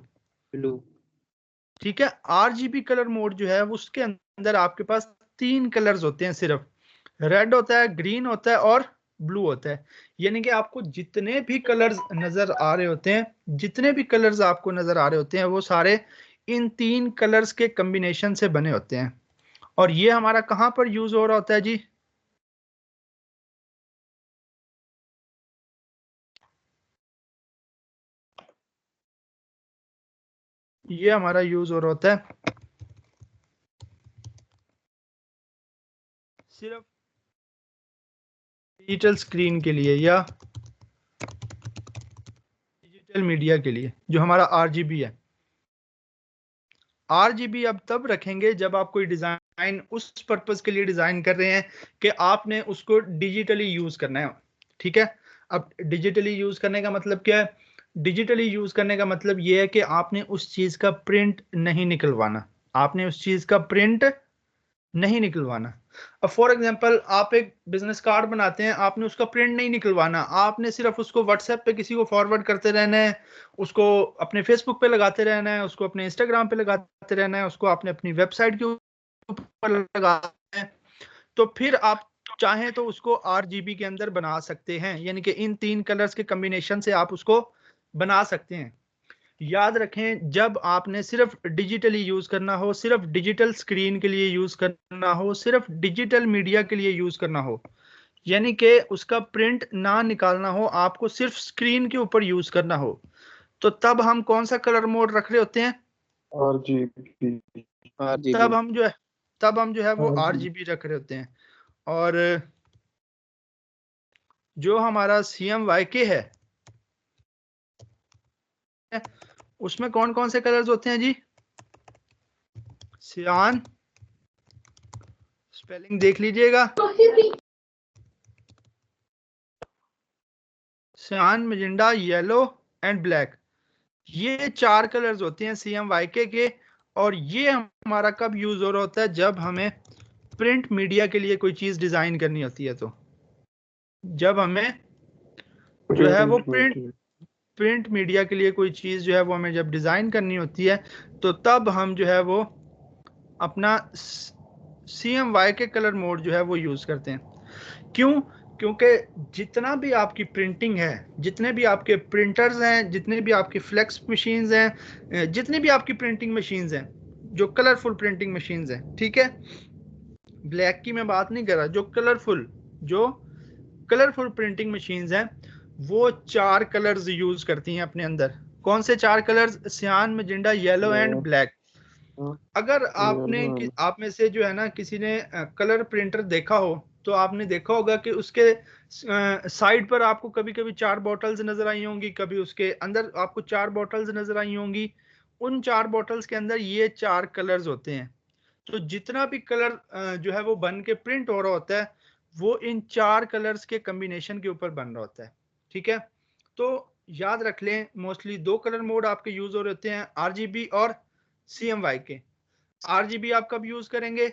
ठीक है, RGB कलर मोड जो है उसके अंदर आपके पास 3 कलर्स होते हैं सिर्फ, रेड होता है, ग्रीन होता है और ब्लू होता है। यानी कि आपको जितने भी कलर्स नजर आ रहे होते हैं, जितने भी कलर्स आपको नजर आ रहे होते हैं वो सारे इन 3 कलर्स के कॉम्बिनेशन से बने होते हैं। और ये हमारा कहां पर यूज हो रहा होता है जी? ये हमारा यूज हो रहा होता है सिर्फ डिजिटल स्क्रीन के लिए या डिजिटल मीडिया के लिए, जो हमारा आरजीबी है। आरजीबी अब तब रखेंगे जब आप कोई डिजाइन उस पर्पस के लिए डिजाइन कर रहे हैं कि आपने उसको डिजिटली यूज करना है। ठीक है, अब डिजिटली यूज करने का मतलब क्या है? डिजिटली यूज करने का मतलब ये है कि आपने उस चीज का प्रिंट नहीं निकलवाना, आपने उस चीज का प्रिंट नहीं निकलवाना। अब फॉर एग्जांपल आप एक बिजनेस कार्ड बनाते हैं, आपने उसका प्रिंट नहीं निकलवाना, आपने सिर्फ उसको व्हाट्सएप पे किसी को फॉरवर्ड करते रहना है, उसको अपने फेसबुक पे लगाते रहना है, उसको अपने इंस्टाग्राम पे लगाते रहना है, उसको आपने अपनी वेबसाइट के ऊपर लगाना है। तो फिर आप चाहें तो उसको आरजीबी के अंदर बना सकते हैं, यानी कि इन 3 कलर्स के कॉम्बिनेशन से आप उसको बना सकते हैं। याद रखें, जब आपने सिर्फ डिजिटली यूज करना हो, सिर्फ डिजिटल स्क्रीन के लिए यूज करना हो, सिर्फ डिजिटल मीडिया के लिए यूज करना हो, यानी कि उसका प्रिंट ना निकालना हो, आपको सिर्फ स्क्रीन के ऊपर यूज करना हो, तो तब हम कौन सा कलर मोड रख रहे होते हैं? आरजीबी तब हम जो है वो आरजीबी रख रहे होते हैं। और जो हमारा CMYK है उसमें कौन कौन से कलर्स होते हैं जी? सियान, स्पेलिंग देख लीजिएगा, सियान, मैजेंडा, येलो एंड ब्लैक, ये 4 कलर्स होते हैं CMYK के। और ये हमारा कब यूज हो रहा होता है? जब हमें प्रिंट मीडिया के लिए कोई चीज डिजाइन करनी होती है। तो जब हमें जो है वो प्रिंट मीडिया के लिए कोई चीज जो है वो हमें जब डिजाइन करनी होती है, तो तब हम जो है वो अपना CMYK कलर मोड जो है वो यूज करते हैं। क्यों? क्योंकि जितना भी आपकी प्रिंटिंग है, जितने भी आपके प्रिंटर्स हैं, जितने भी आपकी फ्लेक्स मशीन्स हैं, जितनी भी आपकी प्रिंटिंग मशीन्स हैं, जो कलरफुल प्रिंटिंग मशीन्स हैं, ठीक है, ब्लैक की मैं बात नहीं कर रहा, जो कलरफुल प्रिंटिंग मशीन्स हैं, वो 4 कलर्स यूज करती हैं अपने अंदर। कौन से 4 कलर्स? सियान, मैजेंडा, येलो एंड ब्लैक। अगर आप में से जो है ना किसी ने कलर प्रिंटर देखा हो, तो आपने देखा होगा कि उसके साइड पर आपको कभी कभी 4 बॉटल्स नजर आई होंगी, कभी उसके अंदर आपको 4 बॉटल्स नजर आई होंगी। उन 4 बॉटल्स के अंदर ये 4 कलर्स होते हैं। तो जितना भी कलर जो है वो बन के प्रिंट हो रहा होता है, वो इन 4 कलर्स के कॉम्बिनेशन के ऊपर बन रहा होता है। ठीक है, तो याद रख लें, मोस्टली 2 कलर मोड आपके यूज हो रहे होते हैं, आरजीबी और CMYK। आरजीबी आप कब यूज करेंगे?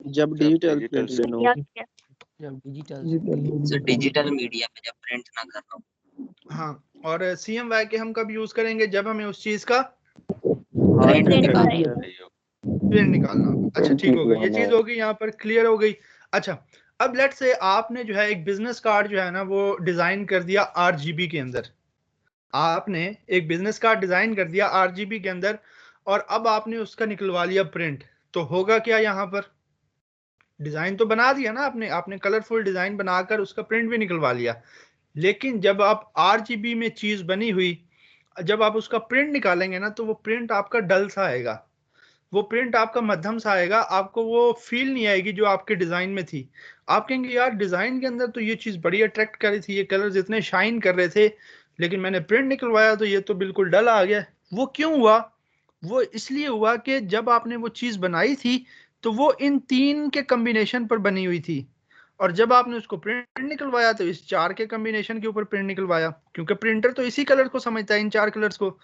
जब डिजिटल मीडिया में जब प्रिंट ना करना हो। हाँ, और CMYK हम कब यूज करेंगे? जब हमें उस चीज का प्रिंट निकालना हो। अच्छा, ठीक हो गया, ये चीज हो गई, यहाँ पर क्लियर हो गई। अच्छा, अब लेट से आपने जो है एक बिजनेस कार्ड जो है ना वो डिजाइन कर दिया आरजीबी के अंदर। आपने एक बिजनेस कार्ड डिजाइन कर दिया आरजीबी के अंदर, और अब आपने उसका निकलवा लिया प्रिंट। तो होगा क्या? यहाँ पर डिजाइन तो बना दिया ना आपने कलरफुल डिजाइन बनाकर उसका प्रिंट भी निकलवा लिया, लेकिन जब आप आरजीबी में चीज बनी हुई, जब आप उसका प्रिंट निकालेंगे ना, तो वो प्रिंट आपका डल सा आएगा, वो प्रिंट आपका मध्यम सा आएगा, आपको वो फील नहीं आएगी जो आपके डिजाइन में थी। आप कहेंगे यार डिजाइन के अंदर तो ये चीज बड़ी अट्रैक्ट कर रही थी, ये कलर्स इतने शाइन कर रहे थे, लेकिन मैंने प्रिंट निकलवाया तो ये तो बिल्कुल डल आ गया। वो क्यों हुआ? वो इसलिए हुआ कि जब आपने वो चीज बनाई थी तो वो इन 3 के कॉम्बिनेशन पर बनी हुई थी, और जब आपने उसको प्रिंट निकलवाया तो इस 4 के कॉम्बिनेशन के ऊपर प्रिंट निकलवाया, क्योंकि प्रिंटर तो इसी कलर को समझता है, इन 4 कलर्स को।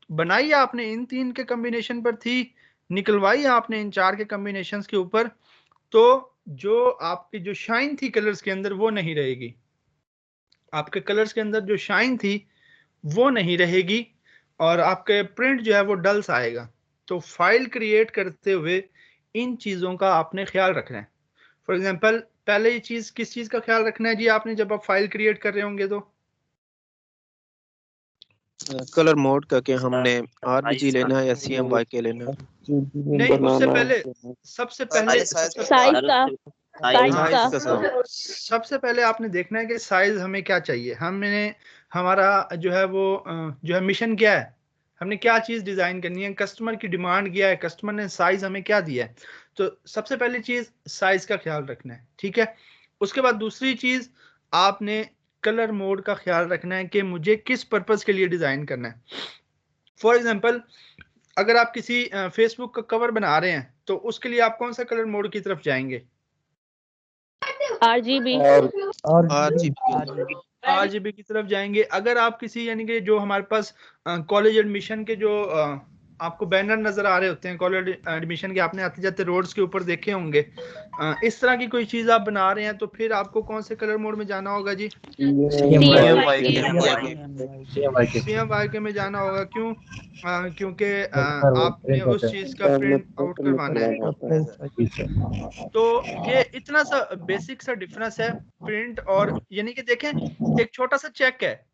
बनाई आपने इन 3 के कॉम्बिनेशन पर थी, निकलवाई आपने इन 4 के कॉम्बिनेशंस के ऊपर, तो जो आपकी जो शाइन थी कलर्स के अंदर वो नहीं रहेगी, आपके कलर्स के अंदर जो शाइन थी वो नहीं रहेगी, और आपके प्रिंट जो है वो डल सा आएगा। तो फाइल क्रिएट करते हुए इन चीजों का आपने ख्याल रखना है। फॉर एग्जांपल, पहले ये चीज किस चीज का ख्याल रखना है जी आपने जब आप फाइल क्रिएट कर रहे होंगे? तो कलर मोड का कि हमने आरजीबी लेना है या CMYK लेना है? नहीं, उससे पहले सबसे पहले सबसे पहले आपने देखना है कि साइज हमें क्या चाहिए। हमारा जो है वो जो है मिशन क्या है, हमने क्या चीज डिजाइन करनी है, कस्टमर की डिमांड क्या है, कस्टमर ने साइज हमें क्या दिया है। तो सबसे पहली चीज साइज का ख्याल रखना है, ठीक है। उसके बाद दूसरी चीज आपने कलर मोड का ख्याल रखना है कि मुझे किस पर्पज के लिए डिजाइन करना है। फॉर एग्जांपल अगर आप किसी फेसबुक का कवर बना रहे हैं तो उसके लिए आप कौन सा कलर मोड की तरफ जाएंगे? RGB। RGB की तरफ जाएंगे। अगर आप किसी यानी कि जो हमारे पास कॉलेज एडमिशन के जो आपको बैनर नजर आ रहे होते हैं कॉलेज एडमिशन के, आपने आते जाते रोड्स के ऊपर देखे होंगे, इस तरह की कोई चीज आप बना रहे हैं तो फिर आपको कौन से कलर मोड में जाना होगा जी? CMYK में जाना होगा। क्यों? क्योंकि आपने उस चीज का प्रिंट आउट करवाना है। तो ये इतना सा बेसिक सा डिफरेंस है प्रिंट और, यानी कि देखें एक छोटा सा चेक है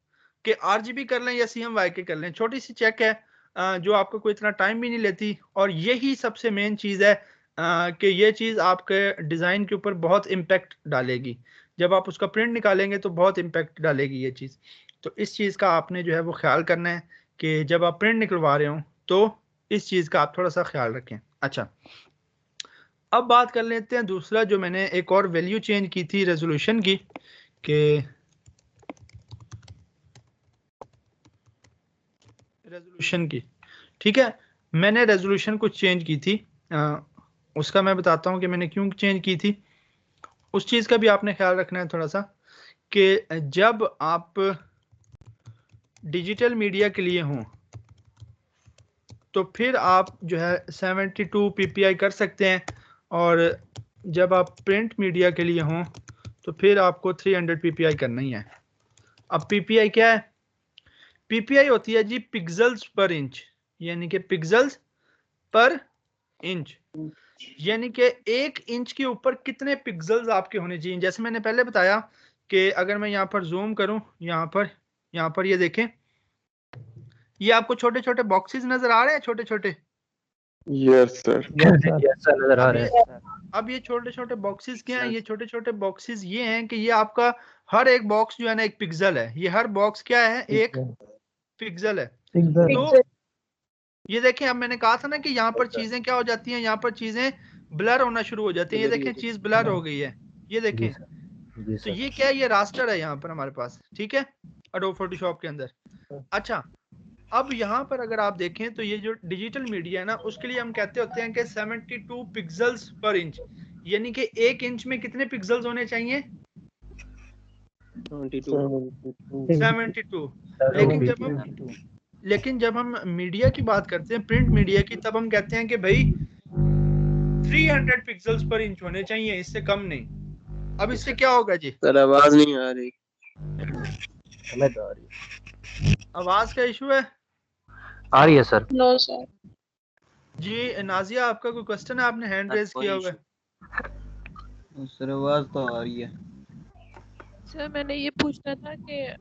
कि RGB कर लें या CMYK कर लें, छोटी सी चेक है जो आपको कोई इतना टाइम भी नहीं लेती, और यही सबसे मेन चीज है कि ये चीज आपके डिजाइन के ऊपर बहुत इम्पैक्ट डालेगी। जब आप उसका प्रिंट निकालेंगे तो बहुत इम्पैक्ट डालेगी ये चीज। तो इस चीज का आपने जो है वो ख्याल करना है कि जब आप प्रिंट निकलवा रहे हो तो इस चीज का आप थोड़ा सा ख्याल रखें। अच्छा, अब बात कर लेते हैं दूसरा जो मैंने एक और वैल्यू चेंज की थी रेजोल्यूशन की, कि रेजोल्यूशन की, ठीक है। मैंने रेजोल्यूशन कुछ चेंज की थी, उसका मैं बताता हूं कि मैंने क्यों चेंज की थी। उस चीज का भी आपने ख्याल रखना है थोड़ा सा, कि जब आप डिजिटल मीडिया के लिए हों तो फिर आप जो है 72 ppi कर सकते हैं, और जब आप प्रिंट मीडिया के लिए हों तो फिर आपको 300 ppi करना ही है। अब ppi क्या है? ppi होती है जी पिक्सल्स पर इंच, यानी कि पिक्सल्स पर इंच, यानी कि 1 इंच के ऊपर कितने पिक्सल्स आपके होने चाहिए। जैसे मैंने पहले बताया कि अगर मैं यहाँ पर जूम करूं, यहाँ पर ये देखें, ये आपको छोटे छोटे बॉक्सेस नजर आ रहे हैं, छोटे छोटे। यस सर नजर आ रहे हैं। अब ये छोटे छोटे बॉक्सेस क्या हैं? ये छोटे छोटे बॉक्सेस ये हैं कि ये आपका हर एक बॉक्स जो है ना एक पिक्सल है। ये हर बॉक्स क्या है? एक पिक्सल है। तो ये देखें, अब मैंने कहा था ना कि यहाँ पर चीजें क्या हो जाती हैं, यहाँ पर चीजें ब्लर होना शुरू हो जाती हैं। ये देखें चीज ब्लर हो गई है, ये देखें। तो ये क्या है? ये रास्टर है यहाँ पर हमारे पास, ठीक है, एडोब फोटोशॉप के अंदर। अच्छा, अब यहाँ पर अगर आप देखें तो ये जो डिजिटल मीडिया है ना, उसके लिए हम कहते होते हैं कि 72 पिक्सल्स पर इंच, यानी कि 1 इंच में कितने पिक्सल्स होने चाहिए? 72। लेकिन जब हम मीडिया की बात करते हैं, प्रिंट मीडिया की, तब हम कहते हैं कि भाई 300 पिक्सल्स पर इंच होने चाहिए, इससे कम नहीं। अब इससे क्या होगा जी? सर आवाज नहीं आ रही। आवाज का इशू है? आ रही है सर। No sir. जी नाजिया, आपका कोई क्वेश्चन है? आपने हैंड रेज किया हुआ है। सर आवाज तो आ रही है। सर मैंने ये पूछना था कि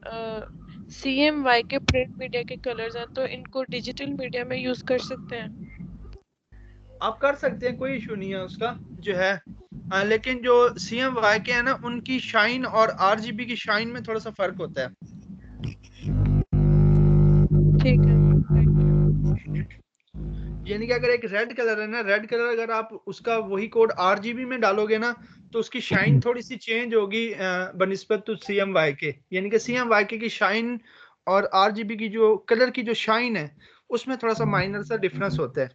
CMYK प्रिंट मीडिया के कलर्स हैं, तो इनको डिजिटल मीडिया में यूज कर सकते हैं? आप कर सकते हैं, कोई इशू नहीं है उसका जो है। लेकिन जो CMYK है ना, उनकी शाइन और RGB की शाइन में थोड़ा सा फर्क होता है। ठीक है, यानी कि अगर एक रेड कलर है ना, रेड कलर अगर आप उसका वही कोड RGB में डालोगे ना तो उसकी शाइन थोड़ी सी चेंज होगी बनिस्बत टू CMYK। यानी कि CMYK की शाइन और RGB की जो कलर की जो शाइन है उसमें थोड़ा सा माइनर सा डिफरेंस होता है।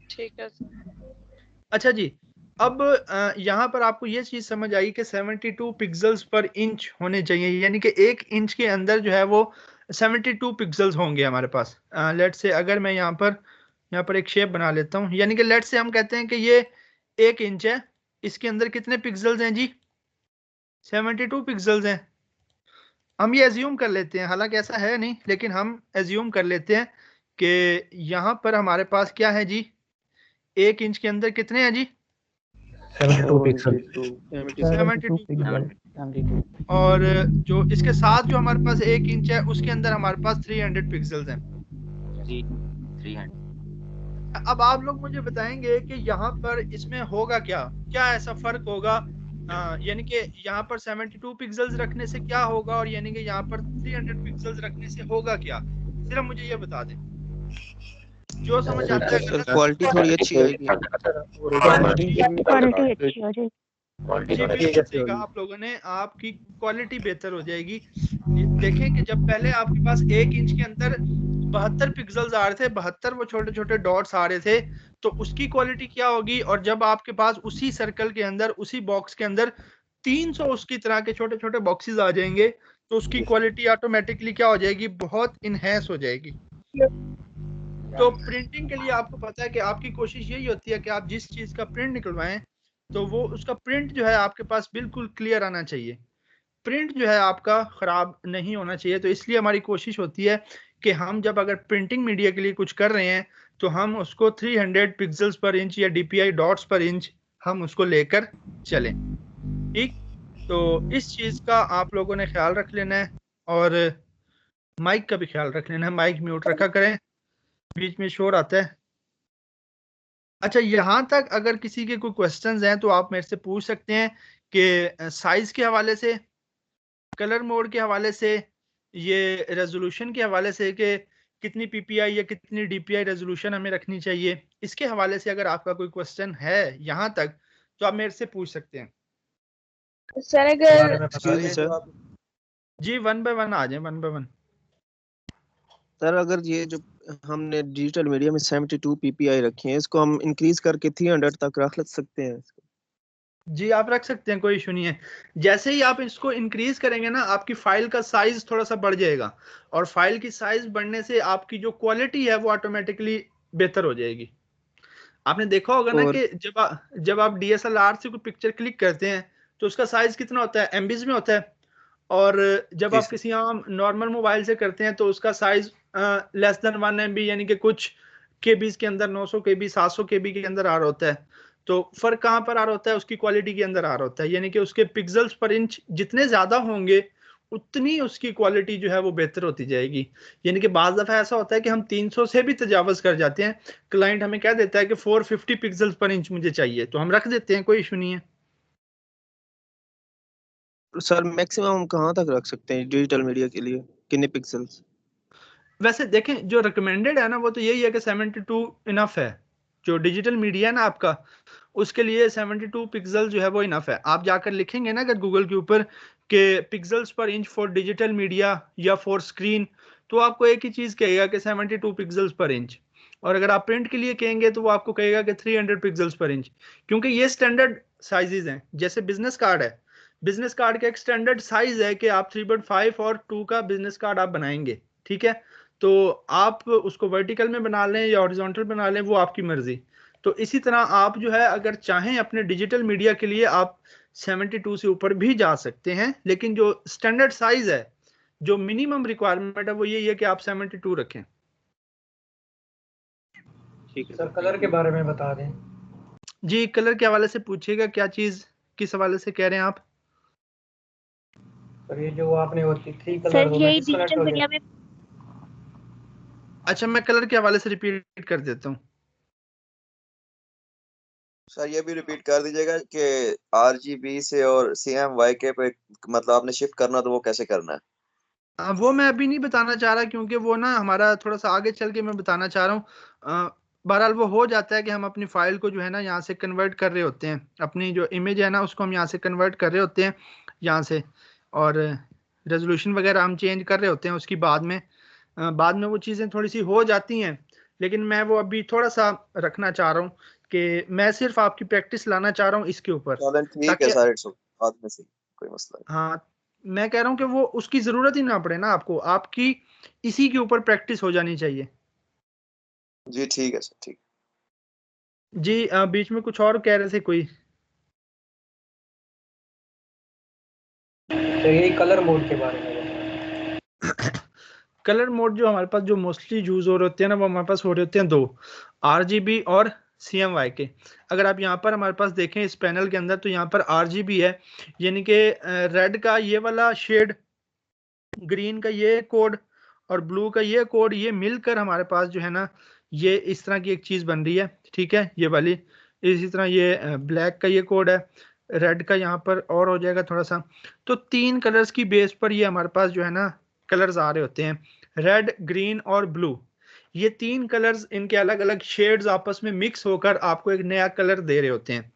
ठीक है। अच्छा जी, अब यहाँ पर आपको ये चीज समझ आई कि 72 पिक्सल्स पर इंच होने चाहिए, यानी कि 1 इंच के अंदर जो है वो 72 पिक्सल्स होंगे हमारे पास। लेट से अगर मैं यहाँ पर एक शेप बना लेता हूँ, यानी कि लेट से हम कहते हैं कि ये 1 इंच है, इसके अंदर कितने पिक्सल्स हैं जी? 72 पिक्सल्स हैं। हम ये एज्यूम कर लेते हैं, हालांकि ऐसा है नहीं, लेकिन हम एज्यूम कर लेते हैं कि यहाँ पर हमारे पास क्या है जी? 1 इंच के अंदर कितने हैं जी? 72 पिक्सल। 72। और जो इसके साथ जो हमारे पास 1 इंच है उसके अंदर हमारे पास 300 पिक्सल्स हैं जी 300। अब आप लोग मुझे बताएंगे कि यहाँ पर इसमें होगा क्या, क्या ऐसा फर्क होगा यानी कि यहाँ पर 72 पिक्सेल्स रखने से क्या होगा और यानी कि यहाँ पर 300 पिक्सेल्स रखने से होगा क्या, सिर्फ मुझे ये बता दें जो समझ आता है। सर क्वालिटी थोड़ी अच्छी आएगी। क्वालिटी अच्छी हो जाएगी। आप लोगों ने आपकी क्वालिटी बेहतर हो जाएगी। देखें कि जब पहले आपके पास 1 इंच के अंदर 72 पिक्सेल्स आ रहे थे, 72 वो छोटे छोटे डॉट्स आ रहे थे, तो उसकी क्वालिटी क्या होगी, और जब आपके पास उसी सर्कल के अंदर उसी बॉक्स के अंदर 300 उसकी तरह के छोटे छोटे बॉक्सेस आ जाएंगे, तो उसकी क्वालिटी ऑटोमेटिकली क्या हो जाएगी, बहुत इनहेंस हो जाएगी। तो प्रिंटिंग के लिए आपको पता है कि आपकी कोशिश यही होती है कि आप जिस चीज का प्रिंट निकलवाएं तो वो उसका प्रिंट जो है आपके पास बिल्कुल क्लियर आना चाहिए, प्रिंट जो है आपका खराब नहीं होना चाहिए। तो इसलिए हमारी कोशिश होती है कि हम जब अगर प्रिंटिंग मीडिया के लिए कुछ कर रहे हैं तो हम उसको 300 पिक्सेल्स पर इंच या DPI डॉट्स पर इंच हम उसको लेकर चलें। ठीक, तो इस चीज का आप लोगों ने ख्याल रख लेना है और माइक का भी ख्याल रख लेना है। माइक म्यूट रखा करें, बीच में शोर आता है। अच्छा, यहाँ तक अगर किसी के कोई क्वेश्चंस हैं तो आप मेरे से पूछ सकते हैं कि साइज के हवाले से, कलर मोड के हवाले से, ये रेजोल्यूशन के हवाले से कि कितनी PPI या कितनी DPI रेजोल्यूशन हमें रखनी चाहिए, इसके हवाले से अगर आपका कोई क्वेश्चन है यहाँ तक तो आप मेरे से पूछ सकते हैं। सर अगर जी 1 बाय 1 आ जाए, 1 बाय 1। सर अगर ये जो हमने डिजिटल मीडिया में 72 PPI रखी है, इसको हम इंक्रीज करके 300 तक रख सकते हैं? जी आप रख सकते हैं, कोई इशू नहीं है। जैसे ही आप इसको इंक्रीज करेंगे ना, आपकी फाइल का साइज थोड़ा सा बढ़ जाएगा, और फाइल की साइज बढ़ने से आपकी जो क्वालिटी है वो ऑटोमेटिकली बेहतर हो जाएगी। आपने देखा होगा ना कि जब आप DSLR से कोई पिक्चर क्लिक करते हैं तो उसका साइज कितना होता है, MBs में होता है, और जब आप किसी आम नॉर्मल मोबाइल से करते हैं तो उसका साइज लेस देन 1 MB यानी कि कुछ KBs के अंदर, 900 KB 700 KB के अंदर आ रहा होता है। तो फर्क कहाँ पर आ रहा होता है, उसकी क्वालिटी के अंदर आ रहा होता है, यानी कि उसके पिक्सेल्स पर इंच जितने ज्यादा होंगे उतनी उसकी क्वालिटी जो है वो बेहतर होती जाएगी। यानी कि बाज़ दफा ऐसा होता है कि हम 300 से भी तजावज कर जाते हैं, क्लाइंट हमें कह देता है कि 450 पिक्सेल्स पर इंच मुझे चाहिए, तो हम रख देते हैं, कोई इशू नहीं है। सर मैक्सिमम हम कहाँ तक रख सकते हैं डिजिटल मीडिया के लिए, कितने पिक्सेल्स? वैसे देखें, जो रिकमेंडेड है ना वो तो यही है कि 72 इनफ है। जो डिजिटल मीडिया है ना आपका, उसके लिए 72 पिक्सल जो है वो इनफ है। आप जाकर लिखेंगे ना अगर गूगल के ऊपर के पिक्सल्स पर इंच फॉर डिजिटल मीडिया या फॉर स्क्रीन, तो आपको एक ही चीज कहेगा कि 72 पिक्सल्स पर इंच। और अगर आप प्रिंट के लिए कहेंगे तो वो आपको कहेगा कि 300 पिक्सल्स पर इंच, क्योंकि ये स्टैंडर्ड साइजेस हैं। जैसे बिजनेस कार्ड है, बिजनेस कार्ड का एक स्टैंडर्ड साइज है कि आप 3.5 और 2 का बिजनेस कार्ड आप बनाएंगे, ठीक है। तो आप उसको वर्टिकल में बना लें या हॉरिजॉन्टल बना लें, वो आपकी मर्जी। तो इसी तरह आप जो है अगर चाहें अपने डिजिटल मीडिया के लिए आप 72 से ऊपर भी जा सकते हैं, लेकिन जो स्टैंडर्ड साइज है, जो मिनिमम रिक्वायरमेंट है वो यही है कि आप 72 रखें। ठीक है सर, कलर के बारे में बता दें। जी कलर के हवाले से पूछिएगा, क्या चीज किस हवाले से कह रहे हैं आप? सर ये जो आपने वो 3 कलर सर यही डिजिटल मीडिया में। अच्छा, मैं कलर के हवाले से रिपीट कर देता हूँ। सर ये भी रिपीट कर दीजिएगा कि RGB से और CMYK पे मतलब आपने शिफ्ट करना तो वो कैसे करना है? वो मैं अभी नहीं बताना चाह रहा, क्योंकि वो ना हमारा थोड़ा सा आगे चल के मैं बताना चाह रहा हूँ। बहरहाल वो हो जाता है कि हम अपनी फाइल को जो है ना यहाँ से कन्वर्ट कर रहे होते हैं, अपनी जो इमेज है ना उसको हम यहाँ से कन्वर्ट कर रहे होते हैं यहाँ से, और रेजोल्यूशन वगैरह हम चेंज कर रहे होते हैं उसकी बाद में वो चीज़ें थोड़ी सी हो जाती हैं, लेकिन मैं वो अभी थोड़ा सा रखना चाह रहा हूँ कि मैं सिर्फ आपकी प्रैक्टिस लाना चाह रहा हूँ इसके ऊपर। ठीक है सर, बाद में से कोई मसला नहीं। हाँ, मैं कह रहा हूँ कि वो उसकी जरूरत ही ना पड़े ना आपको, आपकी इसी के ऊपर प्रैक्टिस हो जानी चाहिए। जी ठीक है सर, ठीक। जी बीच में कुछ और कह रहे थे कोई? तो यही कलर मोड के बारे में। कलर मोड जो हमारे पास जो मोस्टली यूज हो रहे होते हैं ना, वो हमारे पास हो रहे होते हैं 2, RGB और CMYK। अगर आप यहाँ पर हमारे पास देखें इस पैनल के अंदर, तो यहाँ पर RGB है, यानी कि रेड का ये वाला शेड, ग्रीन का ये कोड और ब्लू का ये कोड, ये मिलकर हमारे पास जो है ना ये इस तरह की एक चीज बन रही है, ठीक है, ये वाली। इसी तरह ये ब्लैक का ये कोड है, रेड का यहाँ पर और हो जाएगा थोड़ा सा। तो 3 कलर्स की बेस पर ये हमारे पास जो है ना कलर्स आ रहे होते हैं, रेड, ग्रीन और ब्लू। ये 3 कलर्स, इनके अलग अलग शेड्स आपस में मिक्स होकर आपको एक नया कलर दे रहे होते हैं।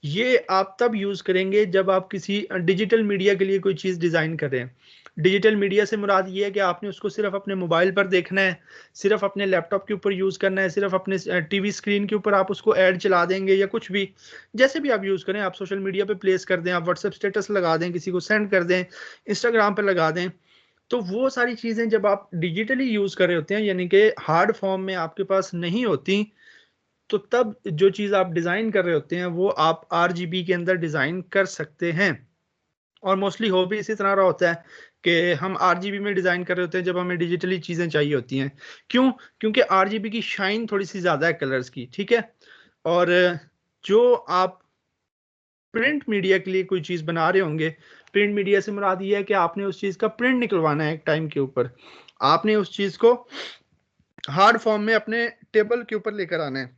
ये आप तब यूज करेंगे जब आप किसी डिजिटल मीडिया के लिए कोई चीज डिजाइन कर रहे हैं। डिजिटल मीडिया से मुराद ये है कि आपने उसको सिर्फ अपने मोबाइल पर देखना है, सिर्फ अपने लैपटॉप के ऊपर यूज करना है, सिर्फ अपने टीवी स्क्रीन के ऊपर आप उसको ऐड चला देंगे या कुछ भी, जैसे भी आप यूज करें, आप सोशल मीडिया पे प्लेस कर दें, आप व्हाट्सएप स्टेटस लगा दें, किसी को सेंड कर दें, इंस्टाग्राम पर लगा दें। तो वो सारी चीजें जब आप डिजिटली यूज कर रहे होते हैं, यानी कि हार्ड फॉर्म में आपके पास नहीं होती, तो तब जो चीज आप डिजाइन कर रहे होते हैं वो आप आरजीबी के अंदर डिजाइन कर सकते हैं। और मोस्टली हो भी इसी तरह रहा होता है कि हम आरजीबी में डिजाइन कर रहे होते हैं जब हमें डिजिटली चीजें चाहिए होती हैं। क्यों? क्योंकि आरजीबी की शाइन थोड़ी सी ज्यादा है कलर्स की, ठीक है। और जो आप प्रिंट मीडिया के लिए कोई चीज बना रहे होंगे, प्रिंट मीडिया से मुराद ये है कि आपने उस चीज का प्रिंट निकलवाना है एक टाइम के ऊपर, आपने उस चीज को हार्ड फॉर्म में अपने टेबल के ऊपर लेकर आना है।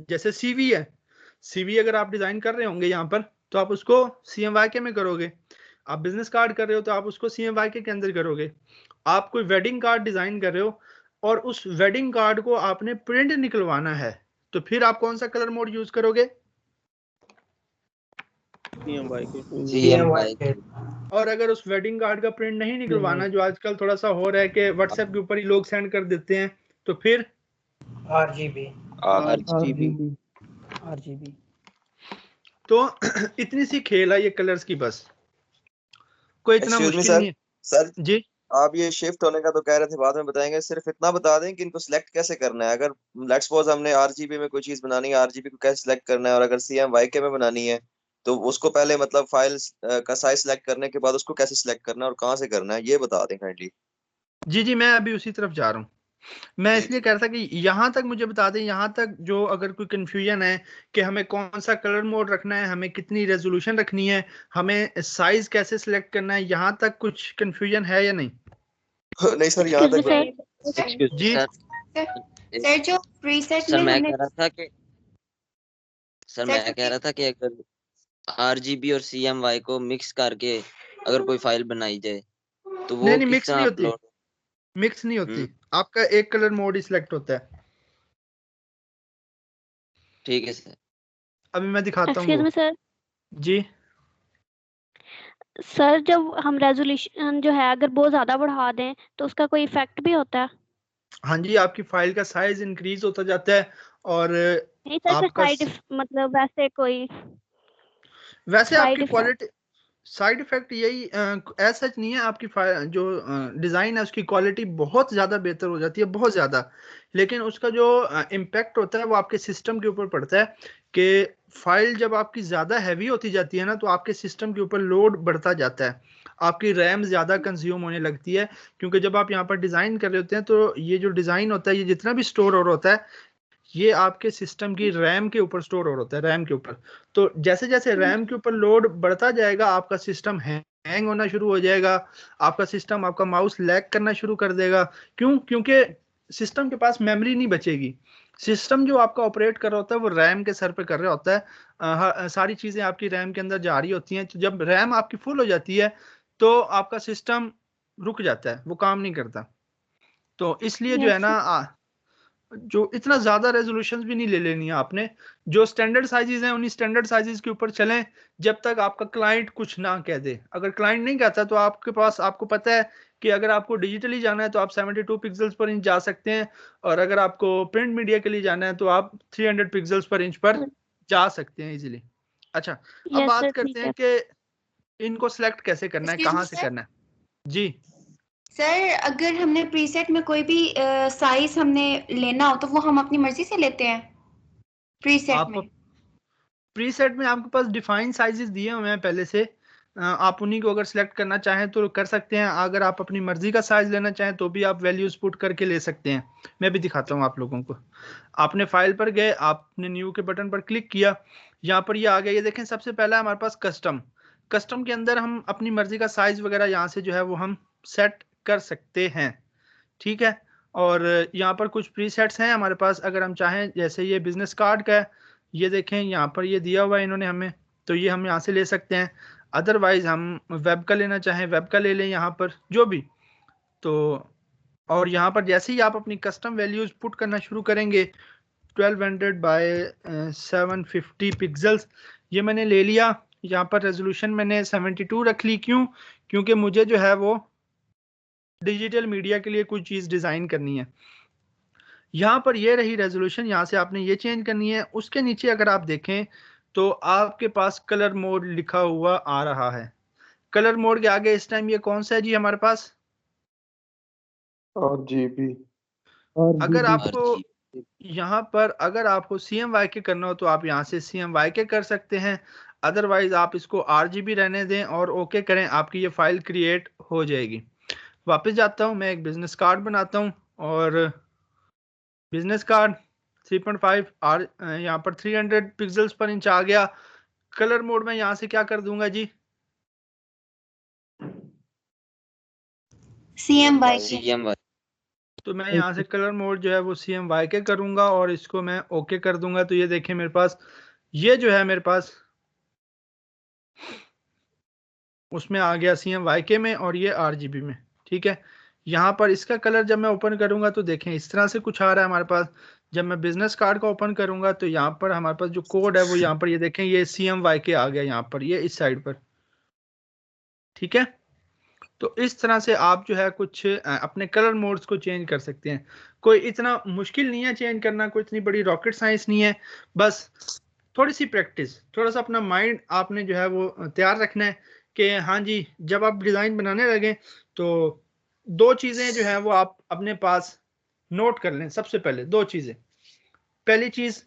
जैसे सीवी है, सीवी अगर आप डिजाइन कर रहे होंगे यहाँ पर, तो आप उसको CMYK में करोगे। आप बिजनेस कार्ड कर रहे हो तो आप उसको CMYK के अंदर करोगे। आप कोई वेडिंग कार्ड डिजाइन कर रहे हो और उस वेडिंग कार्ड को आपने प्रिंट निकलवाना है, तो फिर आप कौन सा कलर मोड यूज करोगे? CMYK। और अगर उस वेडिंग कार्ड का प्रिंट नहीं निकलवाना, जो आजकल थोड़ा सा हो रहा है कि व्हाट्सएप के ऊपर ही लोग सेंड कर देते हैं, तो फिर RGB। तो इतनी सी खेल है ये कलर्स की, बस कोई इतना Excuse me, मुश्किल नहीं है सर जी। आप ये शिफ्ट होने का तो कह रहे थे, बाद में बताएंगे, सिर्फ इतना बता दें कि इनको सिलेक्ट कैसे करना है। अगर लेट्स सपोज हमने आरजीबी में कोई चीज बनानी है, आरजीबी को कैसे सिलेक्ट करना है, और अगर CMYK में बनानी है तो उसको पहले मतलब फाइल का साइज सिलेक्ट करने के बाद उसको कैसे सिलेक्ट करना है और कहाँ से करना है, ये बता दें काइंडली। जी जी, मैं अभी उसी तरफ जा रहा हूँ। मैं इसलिए कह रहा था कि यहाँ तक मुझे बता दें, यहाँ तक जो अगर कोई कंफ्यूजन है कि हमें कौन सा कलर मोड रखना है, हमें कितनी रेजोल्यूशन रखनी है, हमें साइज कैसे सिलेक्ट करना है, यहाँ तक कुछ कंफ्यूजन है या नहीं? नहीं सर, यहाँ तक जी सर जो प्रीसेट सर में मैं हमने कह रहा था कि अगर RGB और CMY को मिक्स करके अगर कोई फाइल बनाई जाए तो वो नहीं, किस मिक्स तरह नहीं होती, अपलोड? मिक्स नहीं होती, आपका एक कलर मोड ही सिलेक्ट होता है। ठीक है सर। अभी मैं दिखाता हूँ एक्सक्यूज वो। मी सर। जी सर जब हम रेजोल्यूशन जो है अगर बहुत ज्यादा बढ़ा दें तो उसका कोई इफेक्ट भी होता है? हाँ जी, आपकी फाइल का साइज इंक्रीज होता जाता है और नहीं सर, आपका मतलब वैसे कोई वैसे साइड आपकी इफेक्ट? क्वालिटी, साइड इफेक्ट यही ऐसा नहीं है, आपकी जो डिजाइन है उसकी क्वालिटी बहुत ज्यादा बेहतर हो जाती है, बहुत ज्यादा। लेकिन उसका जो इम्पैक्ट होता है वो आपके सिस्टम के ऊपर पड़ता है कि फाइल जब आपकी ज्यादा हैवी होती जाती है ना, तो आपके सिस्टम के ऊपर लोड बढ़ता जाता है, आपकी रैम ज्यादा कंज्यूम होने लगती है। क्योंकि जब आप यहाँ पर डिजाइन कर रहे होते हैं तो ये जो डिजाइन होता है, ये जितना भी स्टोर हो रहा होता है, ये आपके सिस्टम की रैम के ऊपर स्टोर हो होता है, रैम के ऊपर। तो जैसे जैसे रैम के ऊपर लोड बढ़ता जाएगा, आपका सिस्टम हैंग होना शुरू हो जाएगा, आपका सिस्टम, आपका माउस लैग करना शुरू कर देगा। क्यों? क्योंकि सिस्टम के पास मेमोरी नहीं बचेगी। सिस्टम जो आपका ऑपरेट कर रहा होता है वो रैम के सर पे कर रहा होता है, सारी चीजें आपकी रैम के अंदर जा रही होती हैं। तो जब रैम आपकी फुल हो जाती है तो आपका सिस्टम रुक जाता है, वो काम नहीं करता। तो इसलिए जो है ना, जो इतना ज्यादा रेजोल्यूशन भी नहीं ले लेनी है आपने। जो स्टैंडर्ड साइजेस हैं उन्हीं स्टैंडर्ड साइजेस के ऊपर चलें जब तक आपका क्लाइंट कुछ ना कह दे। अगर क्लाइंट नहीं कहता तो आपके पास, आपको पता है कि अगर आपको डिजिटली जाना है तो आप 72 पिक्सल्स पर इंच जा सकते हैं, और अगर आपको प्रिंट मीडिया के लिए जाना है तो आप 300 पिक्सल्स पर इंच पर जा सकते हैं इजीली। अच्छा, अब बात करते हैं कि इनको सिलेक्ट कैसे करना है, कहाँ से करना है। जी सर, अगर हमने प्रीसेट में कोई भी साइज हमने लेना हो तो वो हम अपनी मर्जी से लेते हैं प्रीसेट में? प्रीसेट में आपके पास डिफाइन साइजेस दिए हुए हैं पहले से, आप उन्हीं को अगर सिलेक्ट करना चाहें तो कर सकते हैं। अगर आप अपनी मर्जी का साइज लेना चाहें तो भी आप वैल्यूज पुट करके ले सकते हैं। मैं भी दिखाता हूं आप लोगों को। आपने फाइल पर गए, आपने न्यू के बटन पर क्लिक किया, यहाँ पर ये आ गया। ये देखें, सबसे पहला हमारे पास कस्टम। कस्टम के अंदर हम अपनी मर्जी का साइज वगैरह यहाँ से जो है वो हम सेट कर सकते हैं, ठीक है। और यहाँ पर कुछ प्रीसेट्स हैं हमारे पास, अगर हम चाहें, जैसे ये बिजनेस कार्ड का है, ये देखें यहाँ पर ये दिया हुआ है इन्होंने हमें तो ये हम यहाँ से ले सकते हैं। अदरवाइज हम वेब का लेना चाहें वेब का ले लें यहाँ पर, जो भी। तो और यहाँ पर जैसे ही आप अपनी कस्टम वैल्यूज पुट करना शुरू करेंगे, 1200 बाय 750 पिक्सल्स ये मैंने ले लिया। यहाँ पर रेजोल्यूशन मैंने 72 रख ली। क्यों? क्योंकि मुझे जो है वो डिजिटल मीडिया के लिए कोई चीज़ डिज़ाइन करनी है। यहाँ पर ये रही रेजोल्यूशन, यहाँ से आपने ये चेंज करनी है। उसके नीचे अगर आप देखें तो आपके पास कलर मोड लिखा हुआ आ रहा है। कलर मोड के आगे इस टाइम ये कौन सा है जी हमारे पास? RGB। अगर आपको यहाँ पर अगर आपको CMYK करना हो तो आप यहाँ से CMYK कर सकते हैं। अदरवाइज आप इसको RGB रहने दें और ओके करें, आपकी ये फाइल क्रिएट हो जाएगी। वापस जाता हूँ, मैं एक बिजनेस कार्ड बनाता हूँ और बिजनेस कार्ड 3.5 यहाँ पर 300 पिक्सल्स पर इंच आ गया। कलर मोड में यहाँ से क्या कर दूंगा जी? CMYK। तो मैं यहाँ से कलर मोड जो है वो CMYK करूंगा और इसको मैं ओके कर दूंगा। तो ये देखें मेरे पास ये जो है मेरे पास उसमें आ गया CMYK में और ये RGB में। ठीक है, यहाँ पर इसका कलर जब मैं ओपन करूंगा तो देखें इस तरह से कुछ आ रहा है हमारे पास। जब मैं बिजनेस कार्ड का ओपन करूंगा तो यहाँ पर हमारे पास जो कोड है वो यहाँ पर ये देखें ये CMYK आ गया यहाँ पर, ये इस साइड पर। ठीक है, तो इस तरह से आप जो है कुछ अपने कलर मोड्स को चेंज कर सकते हैं। कोई इतना मुश्किल नहीं है चेंज करना, कोई इतनी बड़ी रॉकेट साइंस नहीं है। बस थोड़ी सी प्रैक्टिस, थोड़ा सा अपना माइंड आपने जो है वो तैयार रखना है कि हाँ जी जब आप डिज़ाइन बनाने लगे तो दो चीज़ें जो है वो आप अपने पास नोट कर लें। सबसे पहले दो चीज़ें, पहली चीज़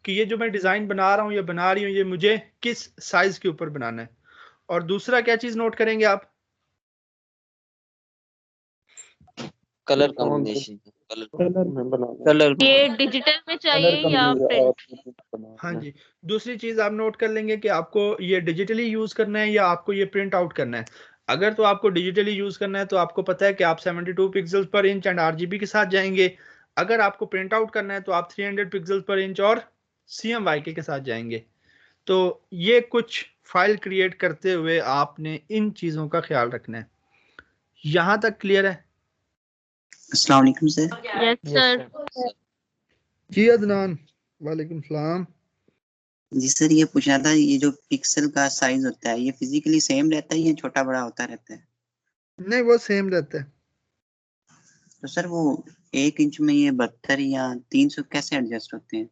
कि ये जो मैं डिज़ाइन बना रहा हूँ या बना रही हूँ ये मुझे किस साइज के ऊपर बनाना है। और दूसरा क्या चीज़ नोट करेंगे आप? Colour combination. कलर ये डिजिटल में चाहिए या प्रिंट? हाँ जी, दूसरी चीज आप नोट कर लेंगे कि आपको ये डिजिटली यूज करना है या आपको ये प्रिंट आउट करना है। अगर तो आपको डिजिटली यूज करना है तो आपको पता है कि आप 72 पिक्सल्स पर इंच एंड RGB के साथ जाएंगे। अगर आपको प्रिंट आउट करना है तो आप 300 पिक्सल्स पर इंच और CMYK के साथ जाएंगे। तो ये कुछ फाइल क्रिएट करते हुए आपने इन चीजों का ख्याल रखना है। यहां तक क्लियर है? अस्सलाम वालेकुम सर। Yes sir. जी अदनान, वालेकुम सलाम। जी सर, ये पूछना था, ये जो पिक्सल का साइज होता है ये फिजिकली सेम रहता है या छोटा बड़ा होता रहता है? नहीं, वो सेम रहता है। तो सर वो 1 इंच में ये 72 या 300 कैसे एडजस्ट होते हैं?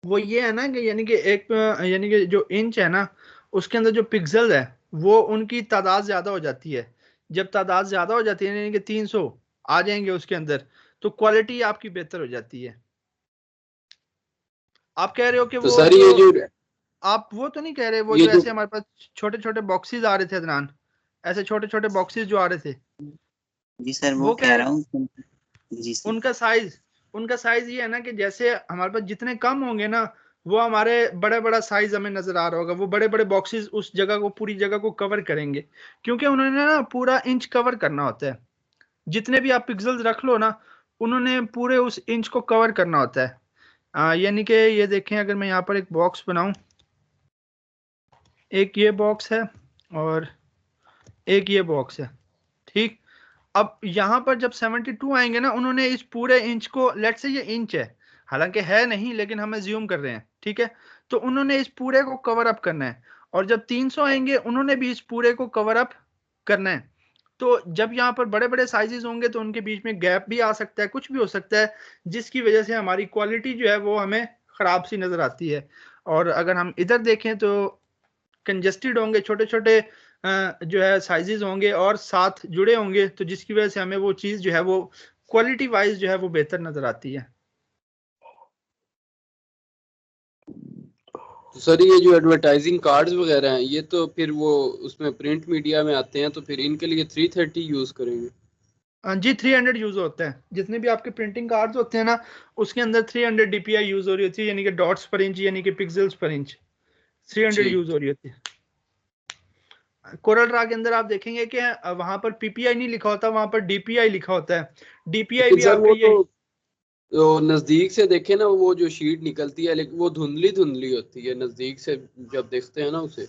वो ये है ना कि यानी कि जो इंच है ना उसके अंदर जो पिक्सल है वो उनकी तादाद ज्यादा हो जाती है। जब तादाद ज्यादा हो जाती है यानी कि 300 आ जाएंगे उसके अंदर, तो क्वालिटी आपकी बेहतर हो जाती है। आप कह रहे हो कि तो वो सर ये जो आप वो तो नहीं कह रहे वो ये जो जो ऐसे हमारे पास छोटे छोटे बॉक्सेस आ रहे थे अदनान, ऐसे छोटे छोटे बॉक्सेस जो आ रहे थे? जी सर वो कह रहा हूँ। जी सर। उनका साइज ये है ना कि जैसे हमारे पास जितने कम होंगे ना वो हमारे बड़ा बड़ा साइज हमें नजर आ रहा होगा। वो बड़े बड़े बॉक्सेस उस जगह को, पूरी जगह को कवर करेंगे, क्योंकि उन्होंने ना पूरा इंच कवर करना होता है। जितने भी आप पिक्सल्स रख लो ना उन्होंने पूरे उस इंच को कवर करना होता है। यानी कि ये देखें, अगर मैं यहाँ पर एक बॉक्स बनाऊं, एक ये बॉक्स है और एक ये बॉक्स है। ठीक, अब यहाँ पर जब 72 आएंगे ना उन्होंने इस पूरे इंच को, लेट से ये इंच है, हालांकि है नहीं लेकिन हम ज्यूम कर रहे हैं, ठीक है, तो उन्होंने इस पूरे को कवर अप करना है। और जब 300 आएंगे उन्होंने भी इस पूरे को कवर अप करना है। तो जब यहाँ पर बड़े बड़े साइजेस होंगे तो उनके बीच में गैप भी आ सकता है, कुछ भी हो सकता है, जिसकी वजह से हमारी क्वालिटी जो है वो हमें खराब सी नजर आती है। और अगर हम इधर देखें तो कंजेस्टेड होंगे, छोटे छोटे जो है साइजेस होंगे और साथ जुड़े होंगे, तो जिसकी वजह से हमें वो चीज जो है वो क्वालिटी वाइज जो है वो बेहतर नजर आती है। तो सर ये जो एडवर्टाइजिंग कार्ड्स वगैरह हैं ये तो फिर वो उसमें प्रिंट मीडिया में आते हैं, तो फिर इनके लिए 330 यूज करेंगे? जी 300 यूज होता है। जितने भी आपके प्रिंटिंग कार्ड्स होते हैं ना उसके अंदर 300 DPI यूज हो रही होती है, यानी कि डॉट्स पर इंच, यानी कि पिक्सल्स पर इंच 300 यूज हो रही होती है। कोरल ड्रा के अंदर आप देखेंगे कि वहां पर PPI नहीं लिखा होता, वहां पर DPI लिखा होता है। DPI भी आपके ये तो नजदीक से देखे ना वो जो शीट निकलती है लेकिन वो धुंधली धुंधली होती है नजदीक से जब देखते हैं ना उसे।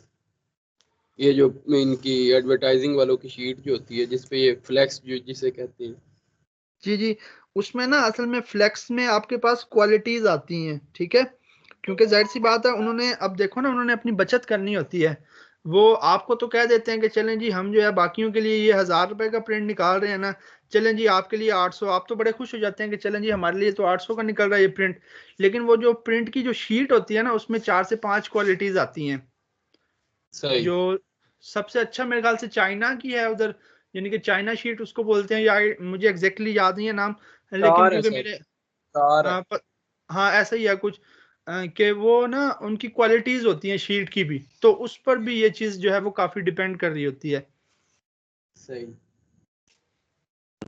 ये जो इनकी एडवर्टाइजिंग वालों की शीट जो होती है जिसपे ये फ्लेक्स जो जिसे कहते हैं। जी जी, उसमें ना असल में फ्लेक्स में आपके पास क्वालिटीज आती हैं, ठीक है, क्योंकि जाहिर सी बात है उन्होंने, अब देखो ना, उन्होंने अपनी बचत करनी होती है। वो आपको तो कह देते हैं कि चलें जी हम जो है बाकियों के लिए ये 1000 रुपए का प्रिंट निकाल रहे हैं ना, चलें जी आपके लिए 800, आप तो बड़े खुश हो जाते हैं कि चलें जी हमारे लिए तो 800 का निकल रहा है ये प्रिंट। लेकिन वो जो प्रिंट की जो शीट होती है ना, उसमें 4 से 5 क्वालिटीज आती हैं। सही। जो सबसे अच्छा मेरे ख्याल से चाइना की है उधर, यानी कि चाइना शीट उसको बोलते हैं, या मुझे एग्जैक्टली याद नहीं है नाम, लेकिन तार है क्योंकि सर, मेरे तार है। हाँ ऐसा ही है कुछ, कि वो ना उनकी क्वालिटीज होती हैं शीट की भी, तो उस पर भी ये चीज जो है वो काफी डिपेंड कर रही होती है। सही।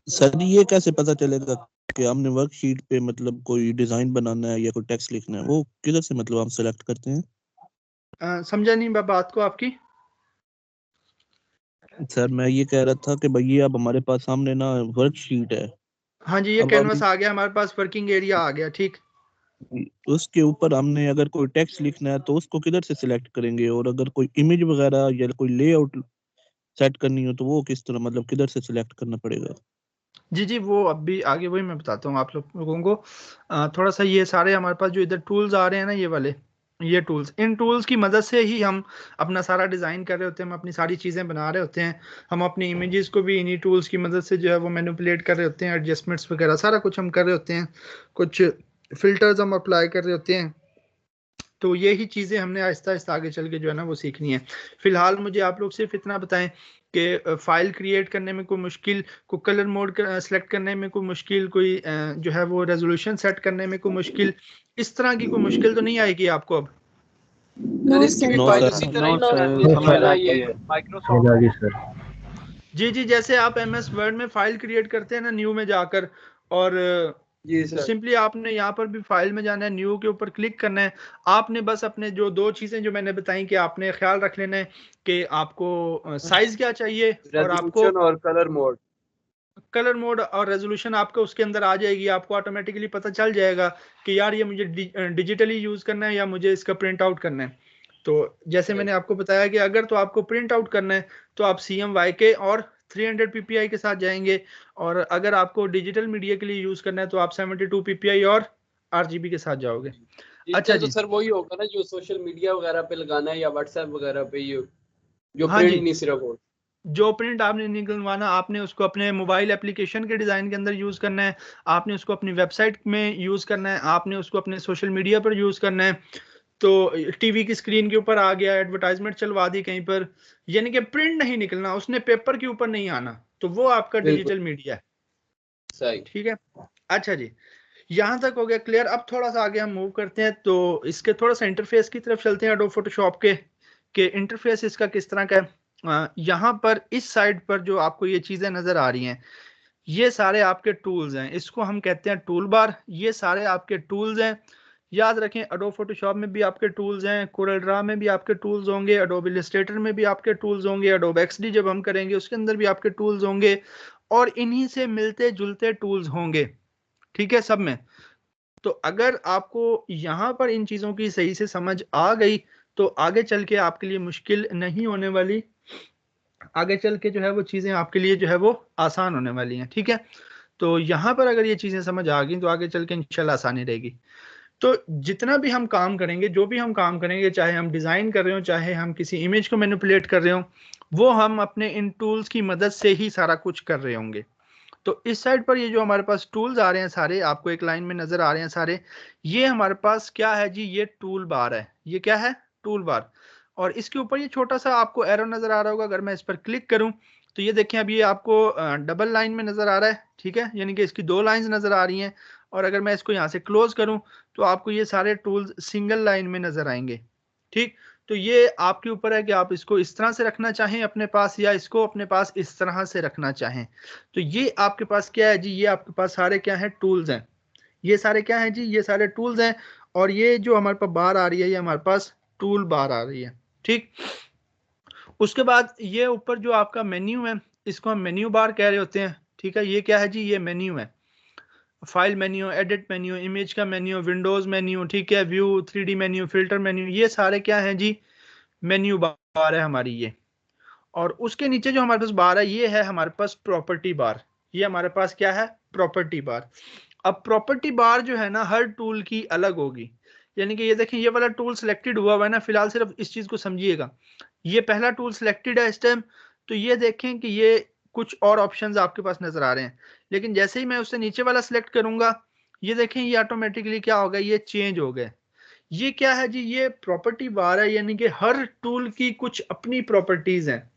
सर ये कैसे पता चलेगा कि हमने वर्कशीट पे मतलब कोई डिजाइन बनाना है या कोई टेक्स्ट लिखना है, वो किधर से मतलब हम सेलेक्ट करते हैं? समझा नहीं मैं बात को आपकी। सर मैं ये कह रहा था कि भैया अब हमारे पास सामने ना वर्कशीट है, हाँ जी, ये अब कैनवस हम आ गया हमारे पास, वर्किंग एरिया आ गया, ठीक। उसके ऊपर हमने अगर कोई टेक्स्ट लिखना है तो उसको किधर से सिलेक्ट करेंगे, और अगर कोई इमेज वगैरह या कोई लेआउट सेट करनी हो तो वो किस तरह मतलब किधर से सिलेक्ट करना पड़ेगा? जी जी, वो अभी आगे वही मैं बताता हूँ आप लोगों को। थोड़ा सा ये सारे हमारे पास जो इधर टूल्स आ रहे हैं ना, ये वाले, ये टूल्स, इन टूल्स की मदद से ही हम अपना सारा डिज़ाइन कर रहे होते हैं, हम अपनी सारी चीज़ें बना रहे होते हैं। हम अपनी इमेजेस को भी इन्हीं टूल्स की मदद से जो है वो मैनिपुलेट कर रहे होते हैं, एडजस्टमेंट्स वगैरह सारा कुछ हम कर रहे होते हैं, कुछ फिल्टर्स हम अप्लाई कर रहे होते हैं। तो यही चीज़ें हमने आहिस्ता आहिस्ता आगे चल के जो है ना वो सीखनी है। फिलहाल मुझे आप लोग सिर्फ इतना बताएं कि फाइल क्रिएट करने में कोई मुश्किल, कोई कलर मोड सेलेक्ट करने में कोई मुश्किल, कोई जो है वो रेजोल्यूशन सेट करने में कोई मुश्किल, इस तरह की कोई मुश्किल तो नहीं आएगी आपको अब? सर इसकी भी फाइल उसी तरह ही बनानी है हमारा ये माइक्रोसॉफ्ट। जी जी, जैसे आप MS वर्ड में फाइल क्रिएट करते हैं ना न्यू में जाकर, और जी सर, सिंपली आपने यहाँ पर भी फाइल में जाना है, न्यू के ऊपर क्लिक करना है। आपने बस अपने जो 2 चीजें जो मैंने बताई कि आपने ख्याल रख लेना है कि आपको साइज क्या चाहिए, और आपको रेजोल्यूशन और कलर मोड। कलर मोड और रेजोल्यूशन आपको उसके अंदर आ जाएगी। आपको ऑटोमेटिकली पता चल जाएगा कि यार ये मुझे डिजिटली यूज करना है या मुझे इसका प्रिंट आउट करना है। तो जैसे मैंने आपको बताया कि अगर तो आपको प्रिंट आउट करना है तो आप CMYK और 300 PPI के साथ जाएंगे, और अगर आपको डिजिटल मीडिया के लिए यूज करना है तो आप 72 PPI और RGB के साथ जाओगे। अच्छा डिजिटल तो जी, सर वही होगा ना जो सोशल मीडिया वगैरह पे लगाना है या व्हाट्सएप वगैरह पे, ये जो हाँ प्रिंट जी, नहीं सिर्फ हो। जो प्रिंट आपने निकलवाना आपने उसको अपने मोबाइल एप्लीकेशन के डिज़ाइन के अंदर यूज़ करना है, आपने उसको अपनी वेबसाइट में यूज़ करना है, आपने उसको अपने सोशल मीडिया पर यूज़ करना है। तो टीवी की स्क्रीन के ऊपर आ गया, एडवर्टाइजमेंट चलवा दी कहीं पर, यानी कि प्रिंट नहीं निकलना, उसने पेपर के ऊपर नहीं आना, तो वो आपका बिल्कुल डिजिटल मीडिया है। सही। ठीक है, अच्छा जी, यहाँ तक हो गया क्लियर। अब थोड़ा सा आगे हम मूव करते हैं, तो इसके थोड़ा सा इंटरफेस की तरफ चलते हैं, एडोब फोटोशॉप के इंटरफेस इसका किस तरह का है। यहाँ पर इस साइड पर जो आपको ये चीज़ें नज़र आ रही हैं, ये सारे आपके टूल्स हैं, इसको हम कहते हैं टूल बार। ये सारे आपके टूल्स हैं, याद रखें। एडोब फोटोशॉप में भी आपके टूल्स हैं, कोरल ड्रा में भी आपके टूल्स होंगे, एडोब इलस्ट्रेटर में भी आपके टूल्स होंगे, एडोब XD जब हम करेंगे उसके अंदर भी आपके टूल्स होंगे, और इन्हीं से मिलते जुलते टूल्स होंगे, ठीक है, सब में। तो अगर आपको यहाँ पर इन चीज़ों की सही से समझ आ गई तो आगे चल के आपके लिए मुश्किल नहीं होने वाली, आगे चल के जो है वो चीज़ें आपके लिए जो है वो आसान होने वाली हैं, ठीक है। तो यहाँ पर अगर ये चीज़ें समझ आ गई तो आगे चल के इंशाल्लाह आसानी रहेगी। तो जितना भी हम काम करेंगे, जो भी हम काम करेंगे, चाहे हम डिज़ाइन कर रहे हो, चाहे हम किसी इमेज को मैनिपुलेट कर रहे हो, वो हम अपने इन टूल्स की मदद से ही सारा कुछ कर रहे होंगे। तो इस साइड पर ये जो हमारे पास टूल्स आ रहे हैं सारे, आपको एक लाइन में नजर आ रहे हैं सारे, ये हमारे पास क्या है जी, ये टूल बार है। ये क्या है? Tool bar. और इसके ऊपर ये छोटा सा आपको एरो नजर आ रहा होगा, अगर मैं इस पर क्लिक करूं तो ये देखें, अभी ये आपको डबल लाइन में नजर आ रहा है, ठीक है, यानी कि इसकी 2 लाइंस नजर आ रही हैं। और अगर मैं इसको यहाँ से क्लोज करूं तो आपको ये सारे टूल्स सिंगल लाइन में नजर आएंगे, ठीक। तो ये आपके ऊपर है कि आप इसको इस तरह से रखना चाहें अपने पास, या इसको अपने पास इस तरह से रखना चाहें। तो ये आपके पास क्या है जी, ये आपके पास सारे क्या हैं, टूल्स हैं। ये सारे क्या हैं जी, ये सारे टूल्स हैं। और ये जो हमारे पास बार आ रही है, ये हमारे पास टूल बार आ रही है, ठीक। उसके बाद ये ऊपर जो आपका मेन्यू है, इसको हम मेन्यू बार कह रहे होते हैं, ठीक है। ये क्या है जी, ये मेन्यू है। File menu, edit menu, image का मेन्यू, विंडोज मेन्यू, ठीक है, view, 3D menu, filter menu, ये सारे क्या हैं जी, मेन्यू बार है हमारी ये। और उसके नीचे जो हमारे पास बार है ये है हमारे पास प्रॉपर्टी बार। ये हमारे पास क्या है, प्रॉपर्टी बार। अब प्रॉपर्टी बार जो है ना हर टूल की अलग होगी, यानी कि ये देखें ये वाला टूल सिलेक्टेड हुआ है ना, फिलहाल सिर्फ इस चीज को समझिएगा, ये पहला टूल सिलेक्टेड है इस टाइम, तो ये देखें कि ये कुछ और ऑप्शंस आपके पास नजर आ रहे हैं, लेकिन जैसे ही मैं उससे नीचे वाला सिलेक्ट करूंगा ये देखें ये ऑटोमेटिकली क्या हो गया, ये चेंज हो गए। ये क्या है जी, ये प्रॉपर्टी बार है, यानी कि हर टूल की कुछ अपनी प्रॉपर्टीज हैं,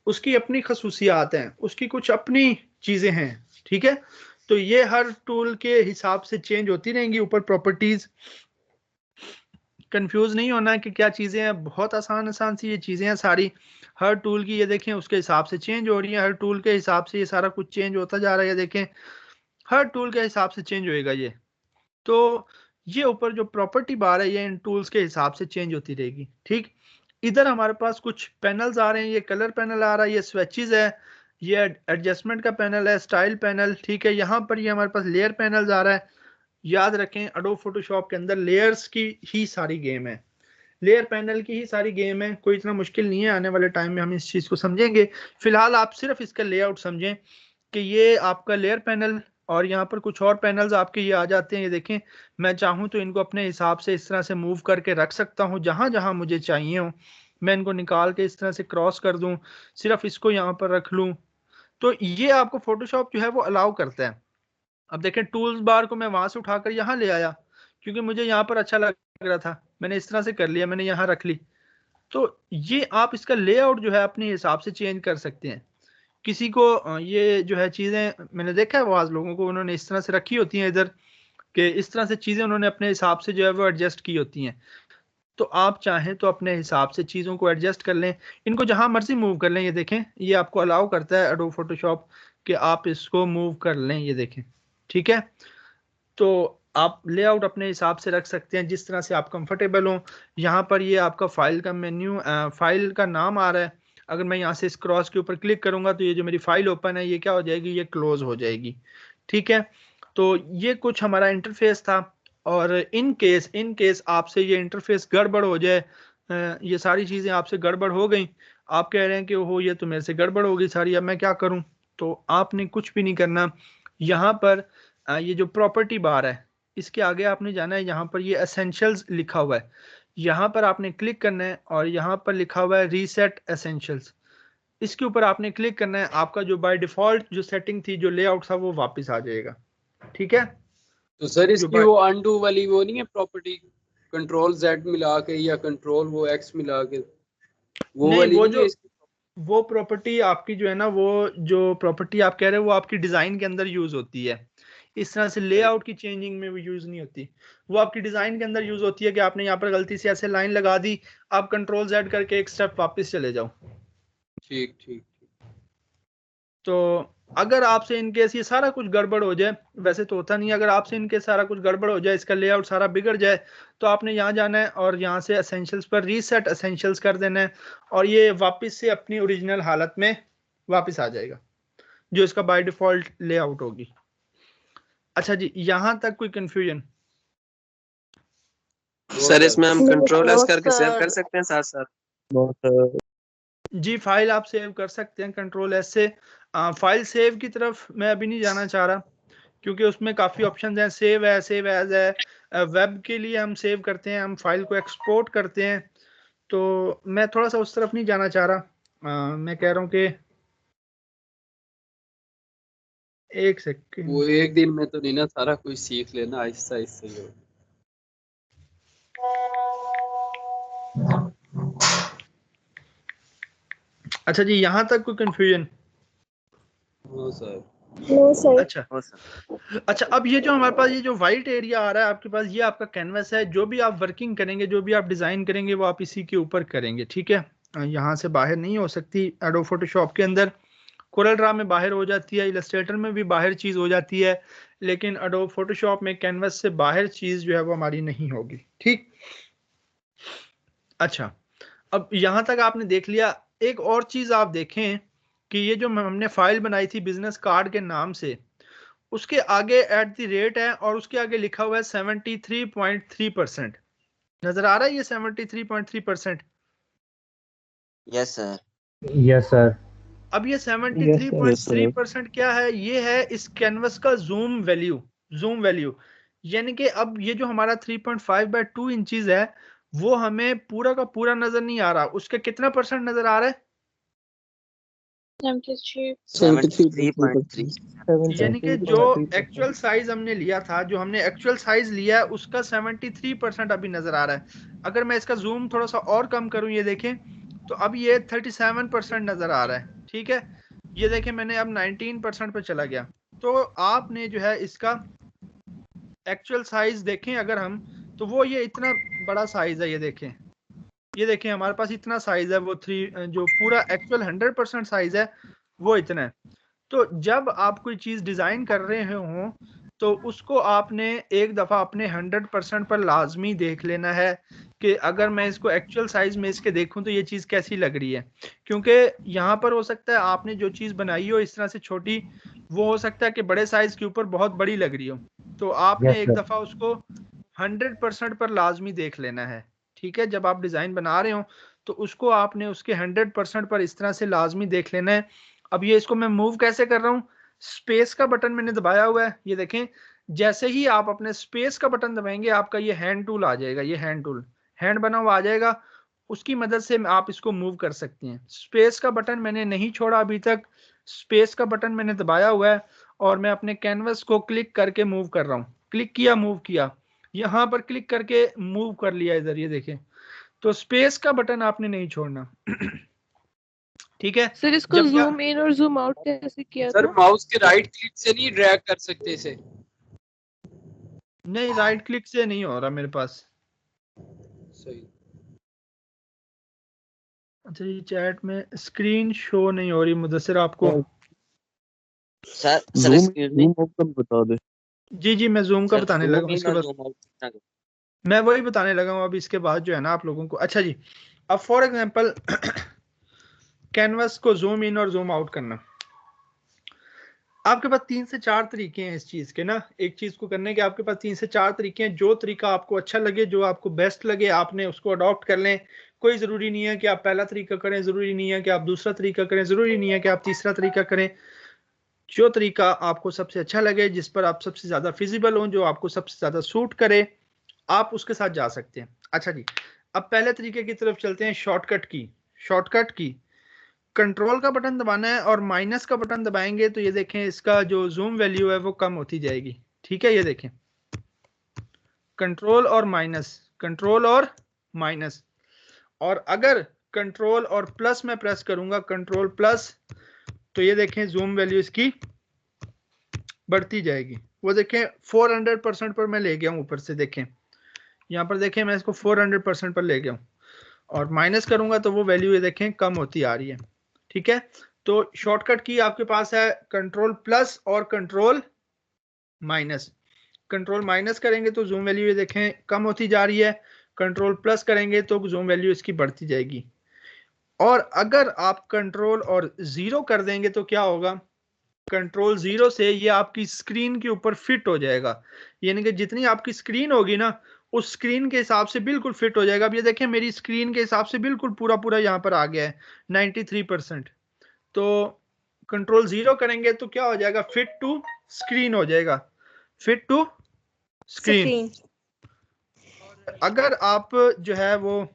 उसकी अपनी खसूसियात हैं, उसकी कुछ अपनी चीजें हैं, ठीक है। तो ये हर टूल के हिसाब से चेंज होती रहेंगी ऊपर प्रॉपर्टीज। कंफ्यूज नहीं होना है कि क्या चीजें हैं, बहुत आसान आसान सी ये चीजें हैं सारी, हर टूल की ये देखें उसके हिसाब से चेंज हो रही है, हर टूल के हिसाब से ये सारा कुछ चेंज होता जा रहा है, देखें हर टूल के हिसाब से चेंज होएगा ये। तो ये ऊपर जो प्रॉपर्टी बार है ये इन टूल्स के हिसाब से चेंज होती रहेगी, ठीक। इधर हमारे पास कुछ पैनल्स आ रहे हैं, ये कलर पैनल आ रहा है, ये स्विचेस है, ये एडजस्टमेंट का पैनल है, स्टाइल पैनल, ठीक है। यहाँ पर ये हमारे पास लेयर पैनल्स आ रहा है। याद रखें एडोब फोटोशॉप के अंदर लेयर्स की ही सारी गेम है, लेयर पैनल की ही सारी गेम है, कोई इतना मुश्किल नहीं है, आने वाले टाइम में हम इस चीज को समझेंगे। फिलहाल आप सिर्फ इसका लेआउट समझें कि ये आपका लेयर पैनल और यहाँ पर कुछ और पैनल्स आपके ये आ जाते हैं, ये देखें मैं चाहूँ तो इनको अपने हिसाब से इस तरह से मूव करके रख सकता हूँ, जहां जहां मुझे चाहिए हो मैं इनको निकाल के इस तरह से क्रॉस कर दूं, सिर्फ इसको यहाँ पर रख लूं, तो ये आपको फोटोशॉप जो है वो अलाउ करता है। अब देखें टूल्स बार को मैं वहां से उठाकर यहाँ ले आया क्योंकि मुझे यहाँ पर अच्छा लग रहा था, मैंने इस तरह से कर लिया, मैंने यहाँ रख ली। तो ये आप इसका लेआउट जो है अपने हिसाब से चेंज कर सकते हैं। किसी को ये जो है चीजें मैंने देखा है आज लोगों को उन्होंने इस तरह से रखी होती हैं इधर कि इस तरह से चीजें उन्होंने अपने हिसाब से जो है वो एडजस्ट की होती हैं। तो आप चाहें तो अपने हिसाब से चीजों को एडजस्ट कर लें, इनको जहां मर्जी मूव कर लें। ये देखें ये आपको अलाउ करता है एडोब फोटोशॉप कि आप इसको मूव कर लें, ये देखें ठीक है। तो आप लेआउट अपने हिसाब से रख सकते हैं जिस तरह से आप कंफर्टेबल हो। यहाँ पर ये आपका फाइल का मेन्यू, फाइल का नाम आ रहा है, अगर मैं यहाँ से इस क्रॉस के ऊपर क्लिक करूंगा तो ये जो मेरी फाइल ओपन है ये क्या हो जाएगी, ये क्लोज हो जाएगी, ठीक है। तो ये कुछ हमारा इंटरफेस था, और इन केस आपसे ये इंटरफेस गड़बड़ हो जाए, ये सारी चीजें आपसे गड़बड़ हो गई, आप कह रहे हैं कि ओहो ये तो मेरे से गड़बड़ हो गई सारी, अब मैं क्या करूं, तो आपने कुछ भी नहीं करना। यहाँ पर ये जो प्रॉपर्टी बार है इसके आगे आपने जाना है, यहाँ पर ये एसेंशियल्स लिखा हुआ है, यहाँ पर आपने क्लिक करना है और यहाँ पर लिखा हुआ है रीसेट एसेंशियल्स, इसके ऊपर आपने क्लिक करना है। आपका जो बाय डिफॉल्ट जो सेटिंग थी, जो लेआउट था, वो वापस आ जाएगा, ठीक है। तो सर इसकी वो अनडू वाली वो नहीं है प्रॉपर्टी, कंट्रोल Z मिला के या कंट्रोल वो X मिला के, वो नहीं, वाली वो नहीं है जो वो प्रॉपर्टी आपकी जो है ना, वो जो प्रॉपर्टी आप कह रहे हो वो आपकी डिजाइन के अंदर यूज होती है, इस तरह से लेआउट की चेंजिंग में वो यूज नहीं होती, वो आपकी डिजाइन के अंदर यूज होती है कि आपने यहाँ पर गलती से ऐसे लाइन लगा दी, आप कंट्रोल Z करके एक स्टेप वापस चले जाओ। ठीक ठीक। तो अगर आपसे इनकेस ये सारा कुछ गड़बड़ हो जाए, वैसे तो होता नहीं, अगर आपसे इनके सारा कुछ गड़बड़ हो जाए, इसका लेआउट सारा बिगड़ जाए, तो आपने यहाँ जाना है और यहाँ से एसेंशियल्स पर रीसेट एसेंशियल्स कर देना है, और ये वापस से अपनी ओरिजिनल हालत में वापस आ जाएगा, जो इसका बाय डिफॉल्ट लेआउट होगी। अच्छा जी, यहाँ तक कोई कंफ्यूजन? सर इसमें हम कंट्रोल एस करके सेव कर सकते हैं साथ साथ? जी, फाइल आप सेव कर सकते हैं कंट्रोल एस से। फाइल सेव की तरफ मैं अभी नहीं जाना चाह रहा क्योंकि उसमें काफ़ी ऑप्शंस हैं, सेव है, सेव एज है, वेब के लिए हम सेव करते हैं, हम फाइल को एक्सपोर्ट करते हैं, तो मैं थोड़ा सा उस तरफ नहीं जाना चाह रहा। मैं कह रहा हूँ कि एक सेकंड, वो एक दिन में तो नहीं ना सारा कुछ सीख लेना, आहिस्ता आहिस्ता ही हो। अच्छा जी, यहाँ तक कोई confusion? No sir. No sir. अच्छा, अब ये जो हमारे पास ये जो वाइट एरिया आ रहा है आपके पास, ये आपका कैनवस है, जो भी आप वर्किंग करेंगे, जो भी आप डिजाइन करेंगे, वो आप इसी के ऊपर करेंगे, ठीक है। यहाँ से बाहर नहीं हो सकती, एडोब फोटोशॉप के अंदर कोरल ड्रा में बाहर हो जाती है, इलस्ट्रेटर में भी बाहर चीज हो जाती है, लेकिन एडोब फोटोशॉप में कैनवस से बाहर चीज जो है वो हमारी नहीं होगी, ठीक। अच्छा, अब यहाँ तक आपने देख लिया। एक और चीज आप देखें कि ये जो हमने फाइल बनाई थी बिजनेस कार्ड के नाम से, उसके आगे एट द रेट है और उसके आगे लिखा हुआ है 73.3%। नजर आ रहा है ये 73.3%? Yes sir. Yes sir. अब ये 73.3% क्या है? ये है इस कैनवस का जूम वैल्यू। यानी कि अब ये जो हमारा 3.5/2 इंचेस है वो हमें पूरा का पूरा नजर नहीं आ रहा, उसका कितना परसेंट नजर आ रहा है? 73.3। यानी कि जो एक्चुअल साइज हमने लिया था, जो हमने एक्चुअल साइज लिया है उसका 73% अभी नजर आ रहा है। अगर मैं इसका जूम थोड़ा सा और कम करूं, ये देखें तो अब ये 37% नजर आ रहा है। ठीक है, ये देखें मैंने अब 19% पे चला गया। तो आपने जो है इसका एक्चुअल साइज देखें अगर हम, तो वो ये इतना बड़ा साइज है। ये देखें हमारे पास इतना साइज है, वो जो पूरा एक्चुअल 100% साइज है वो इतना है। तो जब आप कोई चीज डिजाइन कर रहे हों तो उसको आपने एक दफा अपने 100% पर लाजमी देख लेना है कि अगर मैं इसको एक्चुअल साइज में इसके देखूं तो ये चीज कैसी लग रही है। क्योंकि यहाँ पर हो सकता है आपने जो चीज बनाई हो इस तरह से छोटी, वो हो सकता है कि बड़े साइज के ऊपर बहुत बड़ी लग रही हो। तो आपने एक दफा उसको 100% पर लाजमी देख लेना है। ठीक है, जब आप डिजाइन बना रहे हो तो उसको आपने उसके 100% पर इस तरह से लाजमी देख लेना है। अब ये इसको मैं मूव कैसे कर रहा हूँ? स्पेस का बटन मैंने दबाया हुआ है, ये देखें। जैसे ही आप अपने स्पेस का बटन दबाएंगे आपका ये हैंड टूल आ जाएगा, ये हैंड बना हुआ आ जाएगा। उसकी मदद से आप इसको मूव कर सकते हैं। स्पेस का बटन मैंने नहीं छोड़ा अभी तक, स्पेस का बटन मैंने दबाया हुआ है और मैं अपने कैनवस को क्लिक करके मूव कर रहा हूँ। क्लिक किया, मूव किया, यहाँ पर क्लिक करके मूव कर लिया इधर, ये देखें। तो स्पेस का बटन आपने नहीं छोड़ना। ठीक है सर, इसको जूम इन और जूम आउट कैसे किया सर? था? माउस के राइट क्लिक से नहीं ड्रैग कर सकते इसे? नहीं, राइट क्लिक से नहीं हो रहा मेरे पास। सही। अच्छा, ये चैट में स्क्रीन शो नहीं हो रही मुदस्सिर आपको? सर जूम ऑप्शन बता दे। जी मैं जूम का बताने लगा हूँ इसके बाद, मैं वही बताने लगा हूँ अब इसके बाद जो है ना आप लोगों को। अच्छा जी, अब फॉर एग्जांपल कैनवस को जूम इन और जूम आउट करना, आपके पास 3 से 4 तरीके हैं इस चीज के ना। एक चीज को करने के आपके पास 3 से 4 तरीके हैं। जो तरीका आपको अच्छा लगे, जो आपको बेस्ट लगे, आपने उसको अडॉप्ट कर लें। कोई जरूरी नहीं है कि आप पहला तरीका करें, जरूरी नहीं है कि आप दूसरा तरीका करें, जरूरी नहीं है कि आप तीसरा तरीका करें। जो तरीका आपको सबसे अच्छा लगे, जिस पर आप सबसे ज्यादा फिजिबल हो, जो आपको सबसे ज्यादा सूट करे, आप उसके साथ जा सकते हैं। अच्छा जी, अब पहले तरीके की तरफ चलते हैं। शॉर्टकट की कंट्रोल का बटन दबाना है और माइनस का बटन दबाएंगे तो ये देखें इसका जो जूम वैल्यू है वो कम होती जाएगी। ठीक है, ये देखें, कंट्रोल और माइनस। और अगर कंट्रोल और प्लस मैं प्रेस करूंगा, कंट्रोल प्लस, तो ये देखें जूम वैल्यू इसकी बढ़ती जाएगी। वो देखें 400% पर मैं ले गया हूं ऊपर से, देखें यहाँ पर देखें मैं इसको 400% पर ले गया हूँ। और माइनस करूंगा तो वो वैल्यू ये देखें कम होती आ रही है। ठीक है, तो शॉर्टकट की आपके पास है कंट्रोल प्लस और कंट्रोल माइनस। कंट्रोल माइनस करेंगे तो जूम वैल्यू ये देखें कम होती जा रही है, कंट्रोल प्लस करेंगे तो जूम वैल्यू इसकी बढ़ती जाएगी। और अगर आप कंट्रोल और 0 कर देंगे तो क्या होगा? कंट्रोल 0 से ये आपकी स्क्रीन के ऊपर फिट हो जाएगा। यानी कि जितनी आपकी स्क्रीन होगी ना, उस स्क्रीन के हिसाब से बिल्कुल फिट हो जाएगा। अब ये देखें मेरी स्क्रीन के हिसाब से बिल्कुल पूरा यहाँ पर आ गया है 93%। तो कंट्रोल 0 करेंगे तो क्या हो जाएगा? फिट टू स्क्रीन हो जाएगा, फिट टू स्क्रीन। अगर आप जो है वो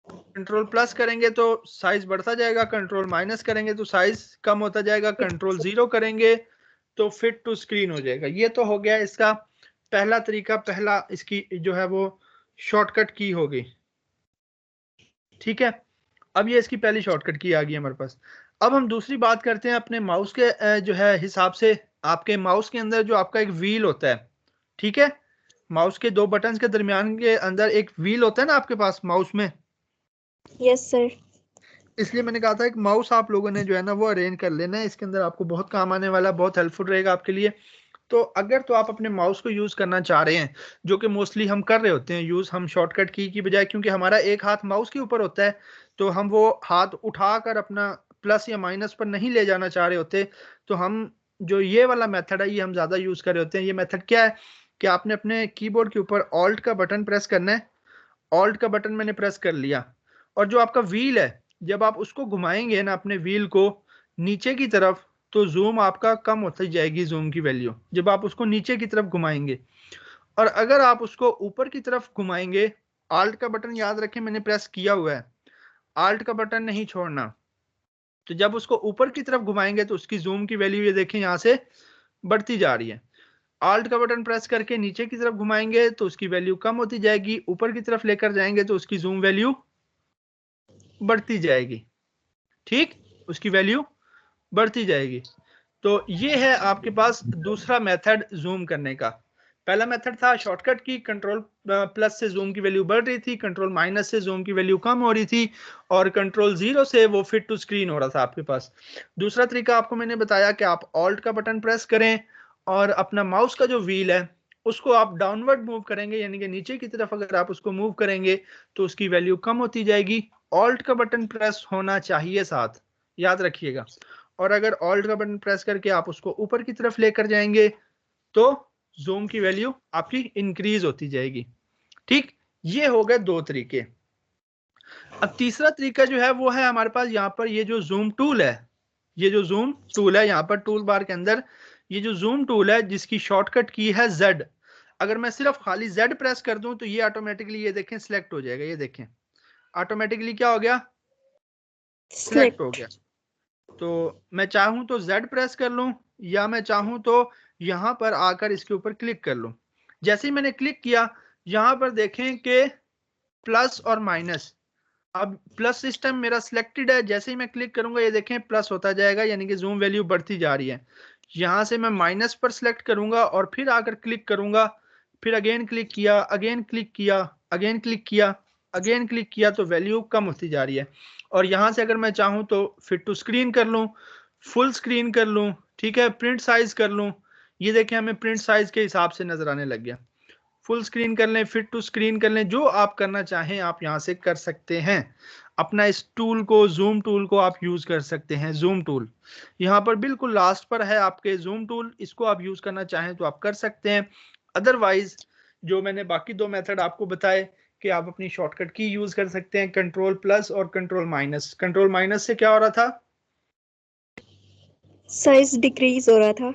कंट्रोल प्लस करेंगे तो साइज बढ़ता जाएगा, कंट्रोल माइनस करेंगे तो साइज कम होता जाएगा, कंट्रोल 0 करेंगे तो फिट टू स्क्रीन हो जाएगा। ये तो हो गया इसका पहला तरीका, पहला इसकी जो है वो शॉर्टकट की होगी। ठीक है, अब ये इसकी पहली शॉर्टकट की आ गई हमारे पास। अब हम दूसरी बात करते हैं अपने माउस के जो है हिसाब से। आपके माउस के अंदर जो आपका एक व्हील होता है, ठीक है, माउस के 2 बटन्स के दरमियान के अंदर एक व्हील होता है ना आपके पास माउस में। Yes sir. इसलिए मैंने कहा था एक माउस आप लोगों ने जो है ना वो अरेंज कर लेना है, इसके अंदर आपको बहुत काम आने वाला, बहुत हेल्पफुल रहेगा आपके लिए। तो अगर तो आप अपने माउस को यूज करना चाह रहे हैं, जो कि मोस्टली हम कर रहे होते हैं यूज, हम शॉर्टकट की बजाय, क्योंकि हमारा एक हाथ माउस के ऊपर होता है तो हम वो हाथ उठाकर अपना प्लस या माइनस पर नहीं ले जाना चाह रहे होते तो हम जो ये वाला मेथड है ये हम ज़्यादा यूज़ कर रहे होते हैं। ये मेथड क्या है कि आपने अपने कीबोर्ड के ऊपर ऑल्ट का बटन प्रेस करना है। ऑल्ट का बटन मैंने प्रेस कर लिया और जो आपका व्हील है जब आप उसको घुमाएंगे ना अपने व्हील को नीचे की तरफ तो जूम आपका कम होती जाएगी, जूम की वैल्यू जब आप उसको नीचे की तरफ घुमाएंगे। और अगर आप उसको ऊपर की तरफ घुमाएंगे, आल्ट का बटन याद रखें मैंने प्रेस किया हुआ है, आल्ट का बटन नहीं छोड़ना, तो जब उसको ऊपर की तरफ घुमाएंगे तो उसकी जूम की वैल्यू ये देखें यहाँ से बढ़ती जा रही है। आल्ट का बटन प्रेस करके नीचे की तरफ घुमाएंगे तो उसकी वैल्यू कम होती जाएगी, ऊपर की तरफ लेकर जाएंगे तो उसकी जूम वैल्यू बढ़ती जाएगी। ठीक, उसकी वैल्यू बढ़ती जाएगी। तो ये है आपके पास दूसरा मेथड जूम करने का। पहला मेथड था शॉर्टकट की, कंट्रोल प्लस से जूम की वैल्यू बढ़ रही थी, कंट्रोल माइनस से जूम की वैल्यू कम हो रही थी और कंट्रोल 0 से वो फिट टू स्क्रीन हो रहा था आपके पास। दूसरा तरीका आपको मैंने बताया कि आप ऑल्ट का बटन प्रेस करें और अपना माउस का जो व्हील है उसको आप डाउनवर्ड मूव करेंगे, यानी कि नीचे की तरफ अगर आप उसको मूव करेंगे तो उसकी वैल्यू कम होती जाएगी। ऑल्ट का बटन प्रेस होना चाहिए साथ, याद रखिएगा। और अगर ऑल्ट का बटन प्रेस करके आप उसको ऊपर की तरफ लेकर जाएंगे तो जूम की वैल्यू आपकी इंक्रीज होती जाएगी। ठीक, ये हो गए दो तरीके। अब तीसरा तरीका जो है वो है हमारे पास यहाँ पर ये जो जूम टूल है, ये जो जूम टूल है यहाँ पर टूल बार के अंदर ये जो जूम टूल है जिसकी शॉर्टकट की है Z। अगर मैं सिर्फ खाली Z प्रेस कर दूं तो ये ऑटोमेटिकली ये देखें सिलेक्ट हो जाएगा। ये देखें ऑटोमेटिकली क्या हो गया, सिलेक्ट हो गया। तो मैं चाहूं तो Z प्रेस कर लूं या मैं चाहूं तो यहां पर आकर इसके ऊपर क्लिक कर लूं। जैसे ही मैंने क्लिक किया यहां पर देखें कि प्लस और माइनस, अब प्लस सिस्टम मेरा सिलेक्टेड है, जैसे ही मैं क्लिक करूंगा ये देखें प्लस होता जाएगा, यानी कि जूम वैल्यू बढ़ती जा रही है। यहां से मैं माइनस पर सिलेक्ट करूंगा और फिर आकर क्लिक करूंगा, फिर अगेन क्लिक किया, अगेन क्लिक किया, अगेन क्लिक किया, अगेन क्लिक किया तो वैल्यू कम होती जा रही है। और यहां से अगर मैं चाहूं तो फिट टू स्क्रीन कर लूं, फुल स्क्रीन कर लूं, ठीक है, प्रिंट साइज कर लूं, ये देखें हमें प्रिंट साइज के हिसाब से नजर आने लग गया। फुल स्क्रीन कर लें, फिट टू स्क्रीन कर लें, जो आप करना चाहें आप यहां से कर सकते हैं। अपना इस टूल को, जूम टूल को आप यूज कर सकते हैं। जूम टूल यहाँ पर बिल्कुल लास्ट पर है आपके जूम टूल, इसको आप यूज करना चाहें तो आप कर सकते हैं। अदरवाइज जो मैंने बाकी दो मेथड आपको बताए कि आप अपनी शॉर्टकट की यूज कर सकते हैं, कंट्रोल प्लस और कंट्रोल माइनस। कंट्रोल माइनस से क्या हो रहा था, साइज डिक्रीज हो रहा था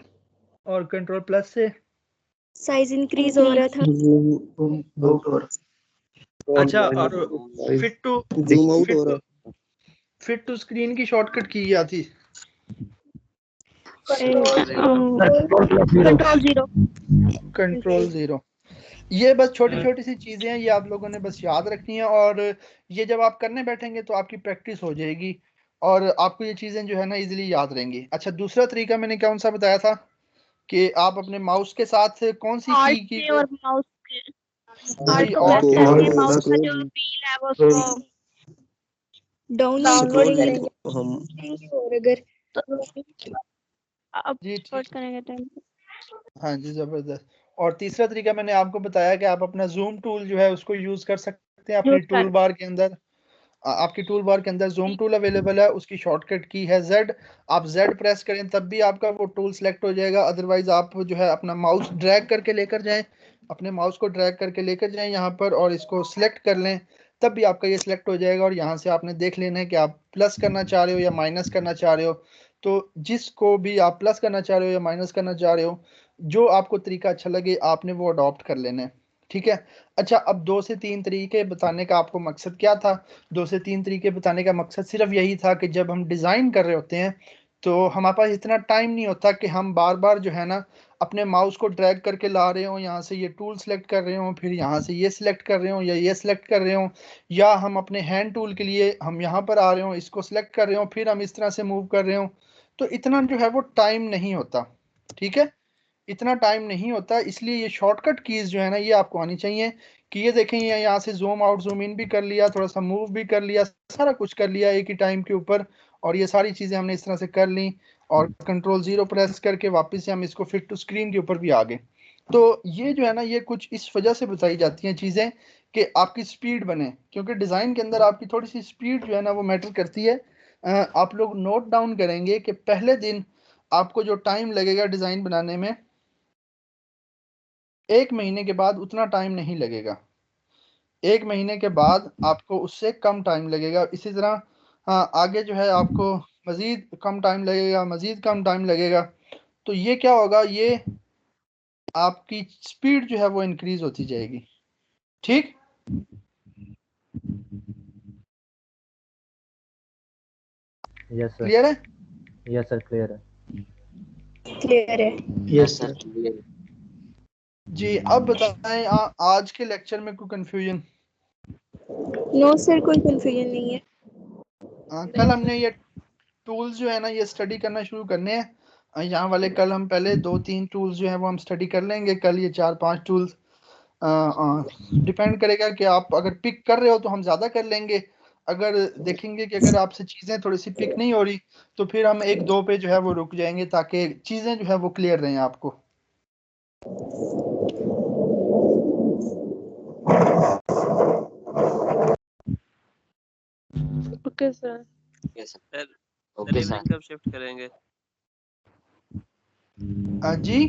और कंट्रोल प्लस से साइज इंक्रीज हो रहा था। अच्छा, और फिट टू स्क्रीन की शॉर्टकट की क्या थी, कंट्रोल 0। ये बस छोटी छोटी सी चीजें हैं, ये आप लोगों ने बस याद रखनी है और ये जब आप करने बैठेंगे तो आपकी प्रैक्टिस हो जाएगी और आपको ये चीजें जो है ना इजीली याद रहेंगी। अच्छा, दूसरा तरीका मैंने कौन सा बताया था कि आप अपने माउस के साथ कौन सी की और माउस माउस का जो व्हील है वो उसको डाउनलोड करेंगे और अगर अपलोड करेंगे तो हाँ जी, जबरदस्त। और तीसरा तरीका मैंने आपको बताया कि आप अपना जूम टूल जो है उसको यूज कर सकते हैं अपनी टूल बार के अंदर। आपकी टूल बार के अंदर जूम टूल अवेलेबल है, उसकी शॉर्टकट की है Z। आप Z प्रेस करें तब भी आपका वो टूल सेलेक्ट हो जाएगा। अदरवाइज आप जो है अपना माउस ड्रैग करके लेकर जाएं, अपने माउस को ड्रैग करके लेकर जाएं यहाँ पर और इसको सिलेक्ट कर लें, तब भी आपका ये सिलेक्ट हो जाएगा। और यहाँ से आपने देख लेना है कि आप प्लस करना चाह रहे हो या माइनस करना चाह रहे हो। तो जिसको भी आप प्लस करना चाह रहे हो या माइनस करना चाह रहे हो, जो आपको तरीका अच्छा लगे आपने वो अडॉप्ट कर लेना है, ठीक है। अच्छा, अब 2 से 3 तरीके बताने का आपको मकसद क्या था? 2 से 3 तरीके बताने का मकसद सिर्फ यही था कि जब हम डिज़ाइन कर रहे होते हैं तो हमारे पास इतना टाइम नहीं होता कि हम बार बार जो है ना अपने माउस को ड्रैग करके ला रहे हो, यहाँ से ये टूल सेलेक्ट कर रहे हो, फिर यहाँ से ये सिलेक्ट कर रहे हो या ये सिलेक्ट कर रहे हो, या हम अपने हैंड टूल के लिए हम यहाँ पर आ रहे हो, इसको सिलेक्ट कर रहे हो, फिर हम इस तरह से मूव कर रहे हो। तो इतना जो है वो टाइम नहीं होता, ठीक है, इतना टाइम नहीं होता। इसलिए ये शॉर्टकट कीज जो है ना ये आपको आनी चाहिए कि ये देखें ये यहाँ से जूम आउट जूम इन भी कर लिया, थोड़ा सा मूव भी कर लिया, सारा कुछ कर लिया एक ही टाइम के ऊपर, और ये सारी चीजें हमने इस तरह से कर ली और कंट्रोल 0 प्रेस करके वापस से हम इसको फिट टू स्क्रीन के ऊपर भी आ गए। तो ये जो है ना ये कुछ इस वजह से बताई जाती हैं चीजें कि आपकी स्पीड बने, क्योंकि डिजाइन के अंदर आपकी थोड़ी सी स्पीड जो है ना वो मैटर करती है। आप लोग नोट डाउन करेंगे कि पहले दिन आपको जो टाइम लगेगा डिजाइन बनाने में, 1 महीने के बाद उतना टाइम नहीं लगेगा, 1 महीने के बाद आपको उससे कम टाइम लगेगा। इसी तरह आगे जो है आपको मजीद कम टाइम लगेगा, मजीद कम टाइम लगेगा। तो ये क्या होगा, ये आपकी स्पीड जो है वो इंक्रीज होती जाएगी। ठीक, यस सर। क्लियर है? यस सर, क्लियर है। क्लियर है। Yes sir. जी, अब बताएं आज के लेक्चर में कोई कंफ्यूजन? नो सर, कोई कंफ्यूजन नहीं है। कल हमने ये टूल्स जो है ना ये स्टडी करना शुरू करने हैं। यहाँ वाले कल हम पहले 2-3 टूल्स जो है वो हम स्टडी कर लेंगे। कल ये 4-5 टूल्स डिपेंड करेगा कि आप अगर पिक कर रहे हो तो हम ज़्यादा कर लेंगे। अगर देखेंगे कि अगर आपसे चीज़ें थोड़ी सी पिक नहीं हो रही तो फिर हम 1-2 पे जो है वो रुक जाएंगे ताकि चीज़ें जो है वो क्लियर रहें आपको। Okay sir. Okay sir. कब शिफ्ट करेंगे? जी